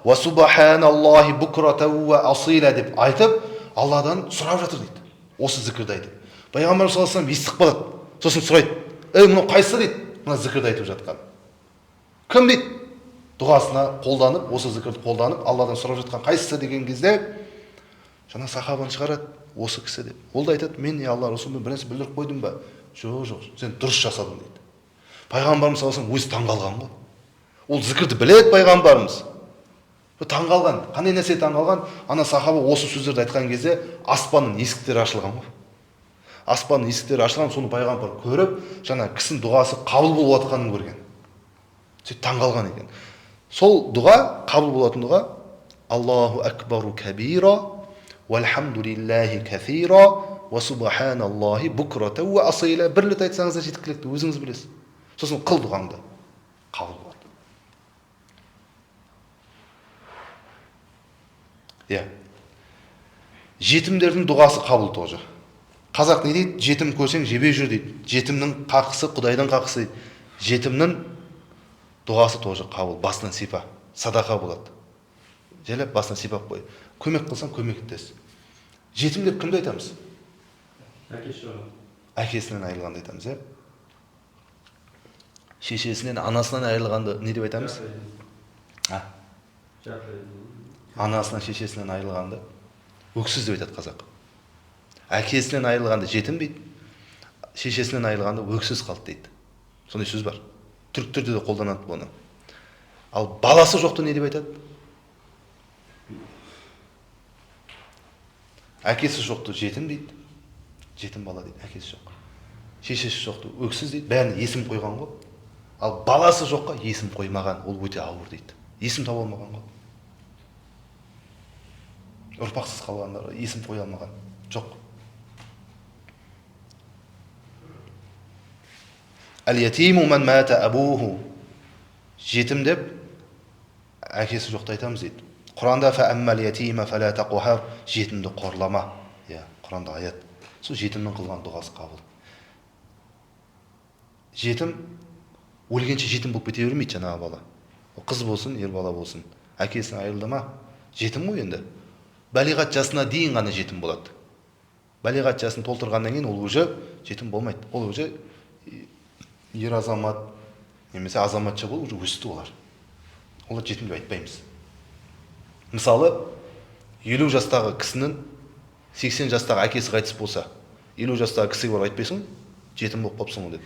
ва субханаллахи букратау ва асила деп айтып, Алладан сұрап жатыр дейді. Осы зікірді айтып. Пайғамбар саллаллаху алейхи вассалам естіп қалады. Сосын сұрайды: "Ей, мұны қайсысы дейді? Мына зікірді айтып жатқан. Кім дейді?" Дұғасына қолданып, осы зікірді қолданып, Алладан сұрап жатқан қайсысы деген кезде жаңа сахабаны шығарады, осы кісі деп. Ол да айтады: "Мен Алла Расулымен бір нәрсе білдіріп қойдым ба?" "Жоқ, сен дұрыс жасадың" дейді. Пайғамбарымыз саллаллаху алейхи вассалам өзі таңғалған ғой. Ол зікірді біледі пайғамбарымыз. Таңғалған. Қандай нәрсе таңғалған? Ана сахаба осы сөздерді айтқан кезде аспанның есіктері ашылған ғой. Аспанның есіктері ашылған, соны пайғамбар көріп, жаңа кісінің дұғасы қабыл болып жатқанын көрген. Сөйтіп таңғалған екен. Сол дұға, қабыл болатын дұға: Аллаху акбару кабира, вальхамдулиллахи кафира, ва субханаллахи букрата ва асила. Бір рет айтсаңыз да жеткілікті, өзіңіз білесіз. Сосын қыл дұғаңды, қабыл болады. Жетімдердің дұғасы қабыл тоже. Қазақ не дейді? Жетім көрсең жебе жүр дейді. Жетімнің қақысы Құдайдың қақысы дейді. Жетімнің дұғасы тоже қабыл. Басынан сипа, садақа болады. Желеп басынан сипап қой. Көмек қылсаң көмектес. Жетім деп кімді айтамыз? Әкесінен айырылғанды айтамыз, е? Шешесінен, анасынан айырылғанды не деп айтамыз? Анасынан, шешесінен айырылғанды өксіз деп айтады қазақ. Әкесінен айырылғанды жетім дейді, шешесінен айырылғанды өксіз қалды дейді. Сондай сөз бар. Түріктерде де қолданады бұны. Ал баласы жоқты не деп айтады? Әкесі жоқты жетім дейді. Жетім бала дейді, әкесі жоқ. Шешесі жоқты өксіз дейді, бәріне есім қойған ғой. Ал баласы жоққа есім қоймаған, ол өте ауыр дейді. Есім таба алмаған ғой. Ұрпақсыз қалғандар, есім қоя алмаған жоқ. Әл-ятиму мән мәті әбуху. Жетім деп әкесі жоқты айтамыз дейді. Құранда фәәммәл ятима фәлә тақухар, жетімді қорлама. Құранда аят. Сол жетімнің қылған дұғасы қабыл. Жетім өлгенше жетім болып кете бермейді жаңағы бала. Қыз болсын, ер бала болсын. Әкесінен айырылды ма? Жетім ғой енді. Балиғат жасына дейін ғана жетім болады. Балиғат жасын толтырғаннан кейін ол уже жетім болмайды. Ол уже ер азамат, немесе азаматша болып уже өсті олар. Олар жетім деп айтпаймыз. Мысалы, 50 жастағы кісінің 80 жастағы әкесі қайтыс болса, 50 жастағы кісіге барып айтпайсың, жетім болып қалыпсың ғой деп.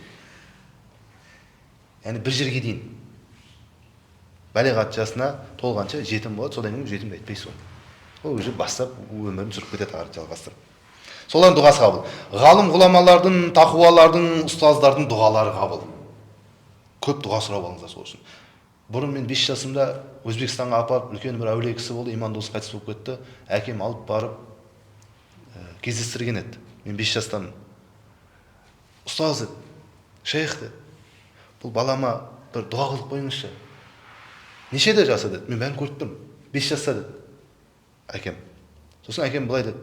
Яғни бір жерге дейін балиғат жасына толғанша жетім болады, содан кейін жетім деп айтпайсың. Ол уже бастап өмірін сүріп кетеді, ары жалғастырып. Солардың дұғасы қабыл. Ғалым ғұламалардың, тақуалардың, ұстаздардың дұғалары қабыл. Көп дұға сұрап алыңыздар сол үшін. Бұрын мен 5 жасымда Өзбекстанға апарып, үлкен бір әулие кісі болды, иман досы қайтыс болып кетті. Әкем алып барып кездестірген еді. Мен 5 жастамын. Ұстаз деді, шейх деді, бұл балама бір дұға қылып қойыңызшы. Нешеде жасы деді. Мен бәрін көріп тұрмын. 5 жаста деді. Әкем. Сосын әкем былай деді.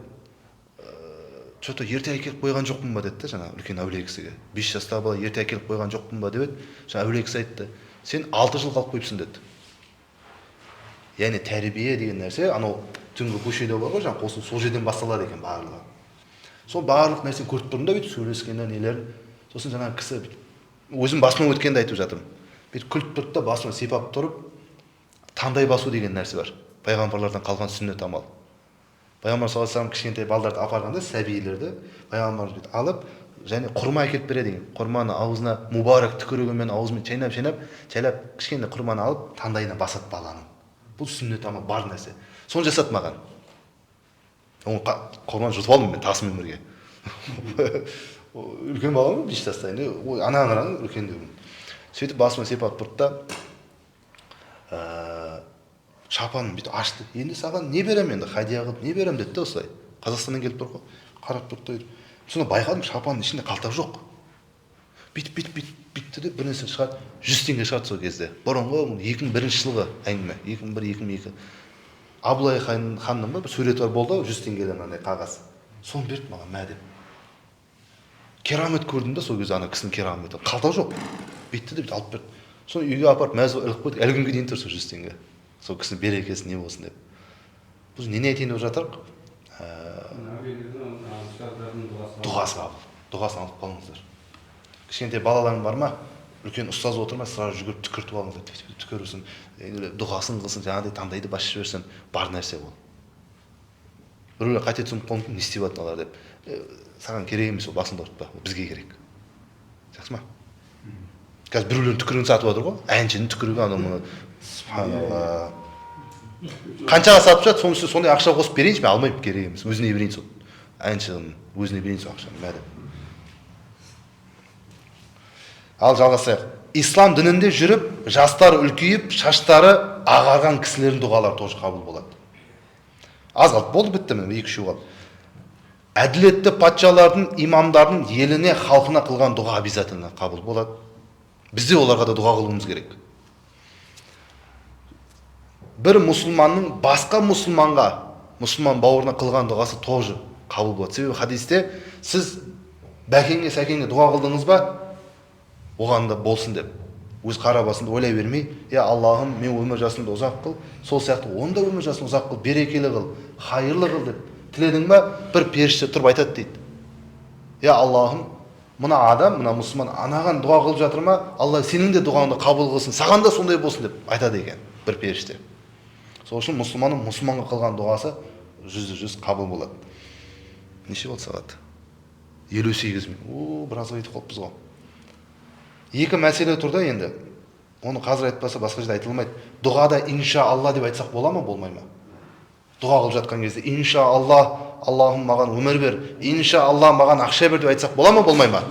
Что-то ерте әкеліп қойған жоқпын ба деді, жаңа үлкен әулие кісіге. 5 жастағы бала ерте әкеліп қойған жоқпын ба деп еді. Жаңа әулие кісі айтты. Сен 6 жыл қалып қойыпсың деді. Яғни тәрбие деген нәрсе, анау түнгі көшеде бар ғой, жаңа сол жерден басталады екен барлығы. Сол барлық нәрсені көріп тұрдым да, бүйтіп сөйлескенде нелер. Сосын жаңа кісі өзім басымнан өткенді айтып жатырмын. Бүйтіп күліп тұрды да басымнан сипап тұрып, таңдай басу деген нәрсе бар. Пайғамбарлардан қалған сүннет амал. Пайғамбар саллаллаху алейхи вассалам кішкентай балдарды апарғанда, сәбилерді пайғамбар алып, және құрма әкеліп береді екен. Құрманы аузына мубарак түкірігімен аузымен чайнап, кішкене құрманы алып, таңдайына басады баланың. Бұл сүннет амал бар нәрсе. Соны жасады маған. Құрманы жұтып алдым мен тасымен бірге. Үлкен балам 5 жаста енді, ана қараң үлкендеуім. Сөйтіп басыма сипап тұрды да, шапанын бүйтіп ашты. Енді саған не берем енді, хадия қылып не берем деді осылай. Қазақстаннан келіп тұр ғой. Қарап тұрды. Соны байқадым, шапанның ішінде қалта жоқ. Бүйтті де бір нәрсе шығарды. 100 теңге шығарды сол кезде. Бұрынғы 2001 жылғы әңгіме. 2001-2002. Абылай ханның бір суреті бар болды, 100 теңгеден андай қағаз. Соны берді маған, мә деп. Керамет көрдім да сол кезде, ана кісінің кераметі. Қалта жоқ. Бүйтті де алып берді. Соны үйге апарып мәз іліп қойдық. Әлі күнге дейін тұр сол 100 теңге. Сол кісінің берекесі не болсын деп. Біз не айтайын деп жатырық? Дұғасын алып қалыңыздар. Кішкентай балаларың бар ма? Үлкен ұстаз отыр ма? Сразу жүгіріп түкіртіп алыңыздар. Түкірсін, дұғасын қылсын, жаңағыдай таңдайды басып жіберсін. Бар нәрсе ол. Біреулер қате түсініп қалды, не істеп жатыр олар деп. Саған керек емес, ол басыңды ауыртпа, бізге керек. Жақсы ма? Қазір біреулердің түкірігін сатып жатыр ғой. Әншінің түкірігі анау. Субханалла. Қаншаға сатып жатыр, соның үстіне сондай ақша қосып берейінші, мен алмаймын, керек емес. Өзіне берейін сол. Әншінің өзіне берейін сол ақшаны, мәдім. Ал жалғасайық. Ислам дінінде жүріп, жастары үлкейіп, шаштары ағарған кісілердің дұғалары тоже қабыл болады. Аз қалды, болды бітті мен, 2-3 қалды. Әділетті патшалардың, имамдардың еліне, халқына қылған дұға обязательно қабыл болады. Бізде оларға да дұға қылуымыз керек. Бір мұсылманның басқа мұсылманға, мұсылман бауырына қылған дұғасы тоже қабыл болады. Себебі хадисте сіз бәкеңе, сәкеңе дұға қылдыңыз ба, оған да болсын деп. Өз қара басында ойлай бермей, Аллахым, мен өмір жасымды ұзақ қыл, сол сияқты оны да өмір жасын ұзақ қыл, берекелі қыл, хайырлы қыл деп. Тіледің ба, бір періште тұрып айтады дейді. Аллахым, мына адам, мына мұсылман анаған дұға қылып жатыр ма, Алла сенің де дұғаңды қабыл қылсын, саған да сондай болсын деп айтады екен бір періште. Сол үшін мұсылманның мұсылманға қылған дұғасы 100% қабыл болады. Неше болды сағат? 58 минут. Біраз айтып қалыппыз ғой. Екі мәселе тұрда енді. Оны қазір айтпаса басқа жерде айтылмайды. Дұғада иншаалла деп айтсақ бола ма, болмай ма? Дұға қылып жатқан кезде иншаалла, Аллахым маған өмір бер, иншаалла маған ақша бер деп айтсақ бола ма, болмай ма?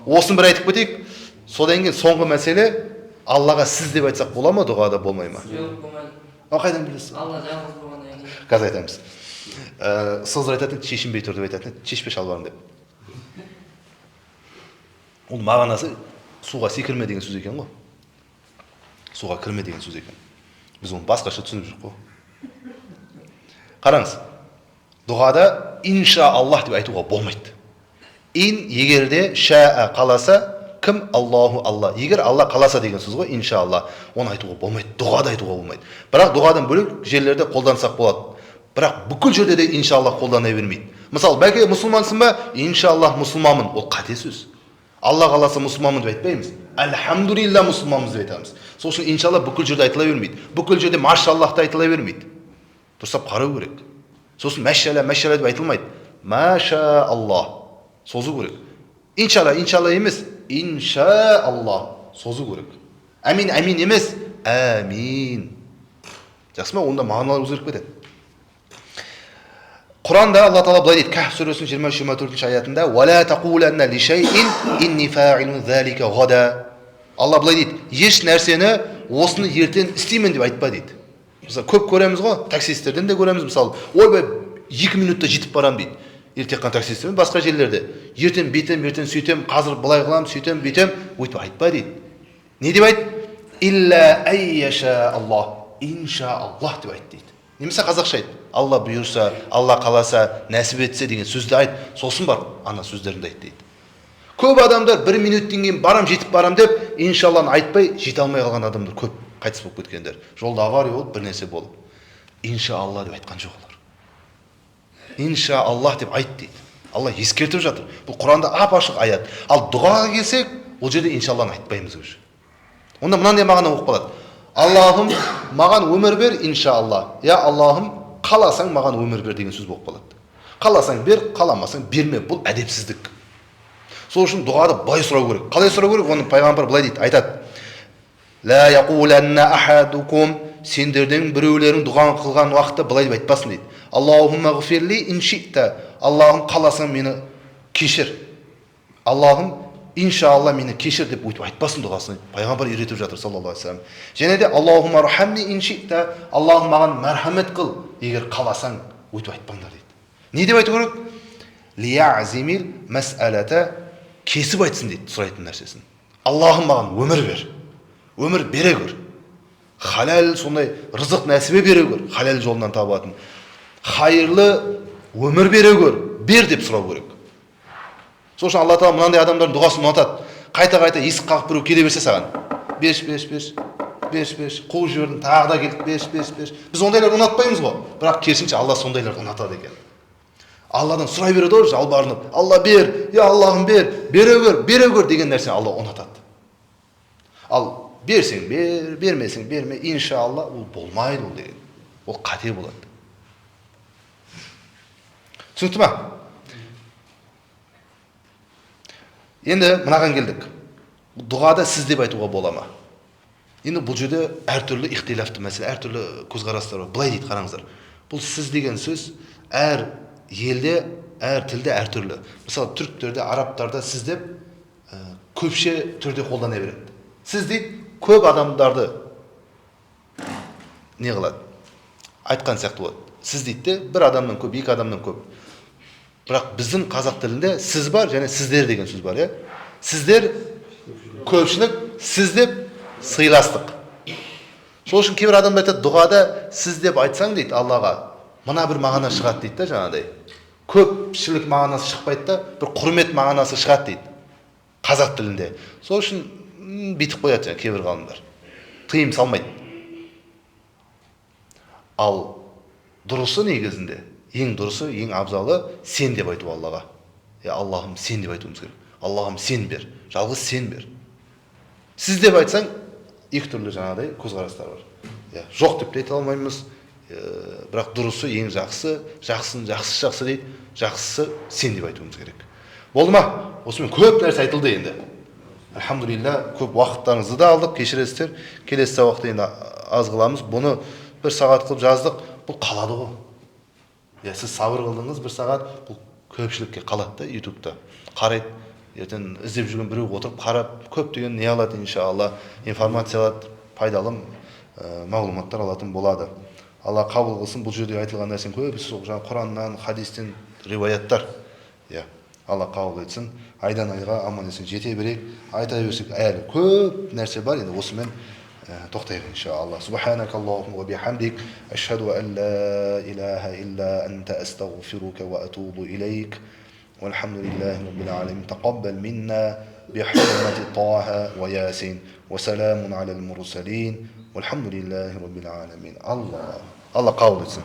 Осын бір айтып кетейік. Содан кейін соңғы мәселе Аллаға сіз деп айтсақ бола ма, дұғада болмай ма? Жоқ, болмайды. Қайдан білесіз? Алла жалғыз болғаннан кейін. Қазір айтамыз. Сыздар айтатын, шешінбей тұр деп айтатын, шешпе шалбарым деп. Ол мағынасы суға секірме деген сөз екен ғой. Суға кірме деген сөз екен. Біз оны басқаша түсініп жүрік қой. Қараңыз. Дұғада иншааллах деп айтуға болмайды. Егерде шаа қаласа, кім Аллаху Алла. Егер Алла қаласа деген сөз ғой, иншаалла, оны айтуға болмайды. Дұғада айтуға болмайды. Бірақ дұғадан бөлек жерлерде қолдансақ болады. Бірақ бүкіл жерде де иншааллах қолдана бермейді. Мысалы, бәке мұсылмансың ба? Иншааллах мұсылманмын. Ол қате сөз. Алла қаласа мұсылманмын деп айтпаймыз. Альхамдулилля мұсылманмыз деп айтамыз. Сол үшін иншалла бүкіл жерде айтыла бермейді. Бүкіл жерде машаллахта айтыла бермейді. Дұрыстап қарау керек. Сосын мәшалла деп айтылмайды. Машаллах. Созу керек. Иншалла емес, иншаалла. Созу керек. Амин емес, амин. Жақсы ма? Онда мағыналар өзгеріп кетеді. Құранда Алла Тағала былай дейді, Кахф сүресінің 23-24 аятында: "Вала тaqуlanna li shay'in inni fa'ilun zalika ghadan." Алла былай дейді, еш нәрсені осыны ертең істеймін деп айтпа дейді. Мысалы көп көреміз ғой, таксистерден де көреміз мысалы, ойбай 2 минутта жетіп барам дейді. Ертең қан таксистер басқа жерлерде. Ертең бетем, ертең сөйтем, қазір былай қылам, сөйтем, бетем, өйтіп айтпа дейді. Не деп айт? Илля айяша Аллах. Иншааллах деп айт дейді. Немесе қазақша айт. Алла бұйырса, Алла қаласа, нәсіп етсе деген сөзді айт. Сосын бар, ана сөздеріңді айт дейді. Көп адамдар 1 минуттен кейін барам, жетіп барам деп, иншалланы айтпай, жете алмай қалған адамдар көп, қайтыс болып кеткендер. Жолда авария болып, бір нәрсе болып. Иншаалла деп айтқан жоқ олар. Иншааллах деп айт дейді. Алла ескертіп жатыр. Бұл Құранда ап-ашық аят. Ал дұғаға келсек, ол жерде иншалланы айтпаймыз уже. Онда мынандай мағына болып қалады. Аллахым маған өмір бер, иншаалла. Я Аллахым, қаласаң маған өмір бер деген сөз болып қалады. Қаласаң бер, қаламасаң берме. Бұл әдепсіздік. Сол үшін дұғады былай сұрау керек. Қалай сұрау керек? Оны пайғамбар былай дейді, айтады. Ла яқуланна ахадукум, сендердің біреулерің дұғаны қылған уақытта былай деп айтпасын дейді. Аллахумма ғфирли ин ши'та. Аллахым қаласаң мені кешір. Аллахым иншаалла мені кешір деп өйтіп айтпасын дұғасын. Пайғамбар үйретіп жатыр саллаллаху алейхи вассалам. Және де Аллахумма рахамни ин ши'та. Аллахым маған мәрхамет қыл, егер қаласаң өйтіп айтпаңдар дейді. Не деп айту керек? Лияъзимил мас'алата, кесіп айтсын дейді сұрайтын нәрсесін. Аллахым маған өмір бер. Өмір бере көр. Халал сондай рызық нәсібе бере көр. Халал жолынан табатын. Хайырлы өмір бере көр. Бер деп сұрау керек. Сол үшін Алла Тағала мынандай адамдардың дұғасын ұнатады. Қайта-қайта есік қағып біреу келе берсе саған. Беш. Қуып жібердім, тағы да келдік, беш. Біз ондайларды ұнатпаймыз ғой. Бірақ керісінше Алла сондайларды ұнатады екен. Алладан сұрай береді ғой, жалбарынып. Алла бер, я Аллахым бер, бере көр деген нәрсені Алла ұнатады. Ал берсең бер, бермесең берме, иншаалла, ол болмайды ол деген. Ол қате болады. Түсінікті ма? Енді мынаған келдік. Дұғада сіз деп айтуға бола ма? Енді бұл жерде әртүрлі ихтилафты мәселе, әртүрлі көзқарастар бар. Былай дейді, қараңыздар. Бұл сіз деген сөз әр елде, әр тілде әртүрлі. Мысалы, түріктерде, арабтарда сіз деп көпше түрде қолдана береді. Сіз дейді, көп адамдарды не қылады? Айтқан сияқты болады. Сіз дейді де, бір адамнан көп, екі адамнан көп. Бірақ біздің қазақ тілінде сіз бар, және сіздер деген сөз бар, е? Сіздер көпшілік, сіз деп сыйластық. Сол үшін кейбір адамдар айтады, дұғада сіз деп айтсаң дейді Аллаға, мына бір мағына шығады дейді да, жаңағыдай. Көпшілік мағынасы шықпайды да, бір құрмет мағынасы шығады дейді қазақ тілінде. Сол үшін битіп қояды жаңа кейбір ғалымдар. Тыйым салмайды. Ал дұрысы негізінде, ең дұрысы, ең абзалы сен деп айту Аллаға. Аллахым сен деп айтуымыз керек. Аллахым сен бер, жалғыз сен бер. Сіз деп айтсаң, екі түрлі жаңағыдай көзқарастар бар. Жоқ деп те айта алмаймыз. Бірақ дұрысы, ең жақсы дейді. Жақсысы сен деп айтуымыз керек. Болды ма? Осымен көп нәрсе айтылды енді. Альхамдулилля, көп уақыттарыңызды да алдық, кешіресіздер. Келесі сабақта енді аз қыламыз. Бұны 1 сағат қылып жаздық. Бұл қалады ғой. Сіз сабыр қылдыңыз 1 сағат, бұл көпшілікке қалады да, ютубта. Қарайды, ертең іздеп жүрген біреу отырып қарап, көптеген не алады, иншалла, информация алады, пайдалы мағлұматтар алатын болады. Алла қабыл қылсын, бұл жерде айтылған нәрсенің көбісі жаңа Құраннан, хадистен риуаяттар. Алла қабыл етсін. Айдан айға аман есен жете берейік. Айта берсек әлі көп нәрсе бар. Енді осымен тоқтайық иншалла. Субханакаллахумма ва бихамдик, ашхаду ан ла илаха илля анта, астагфирука ва атубу илейк. Вальхамдулиллахи раббил алямин. Тақаббал минна бихурмати Таха ва Ясин. Ва саламун алал мурсалин. Вальхамдулиллахи раббил алямин. Алла қабыл етсін.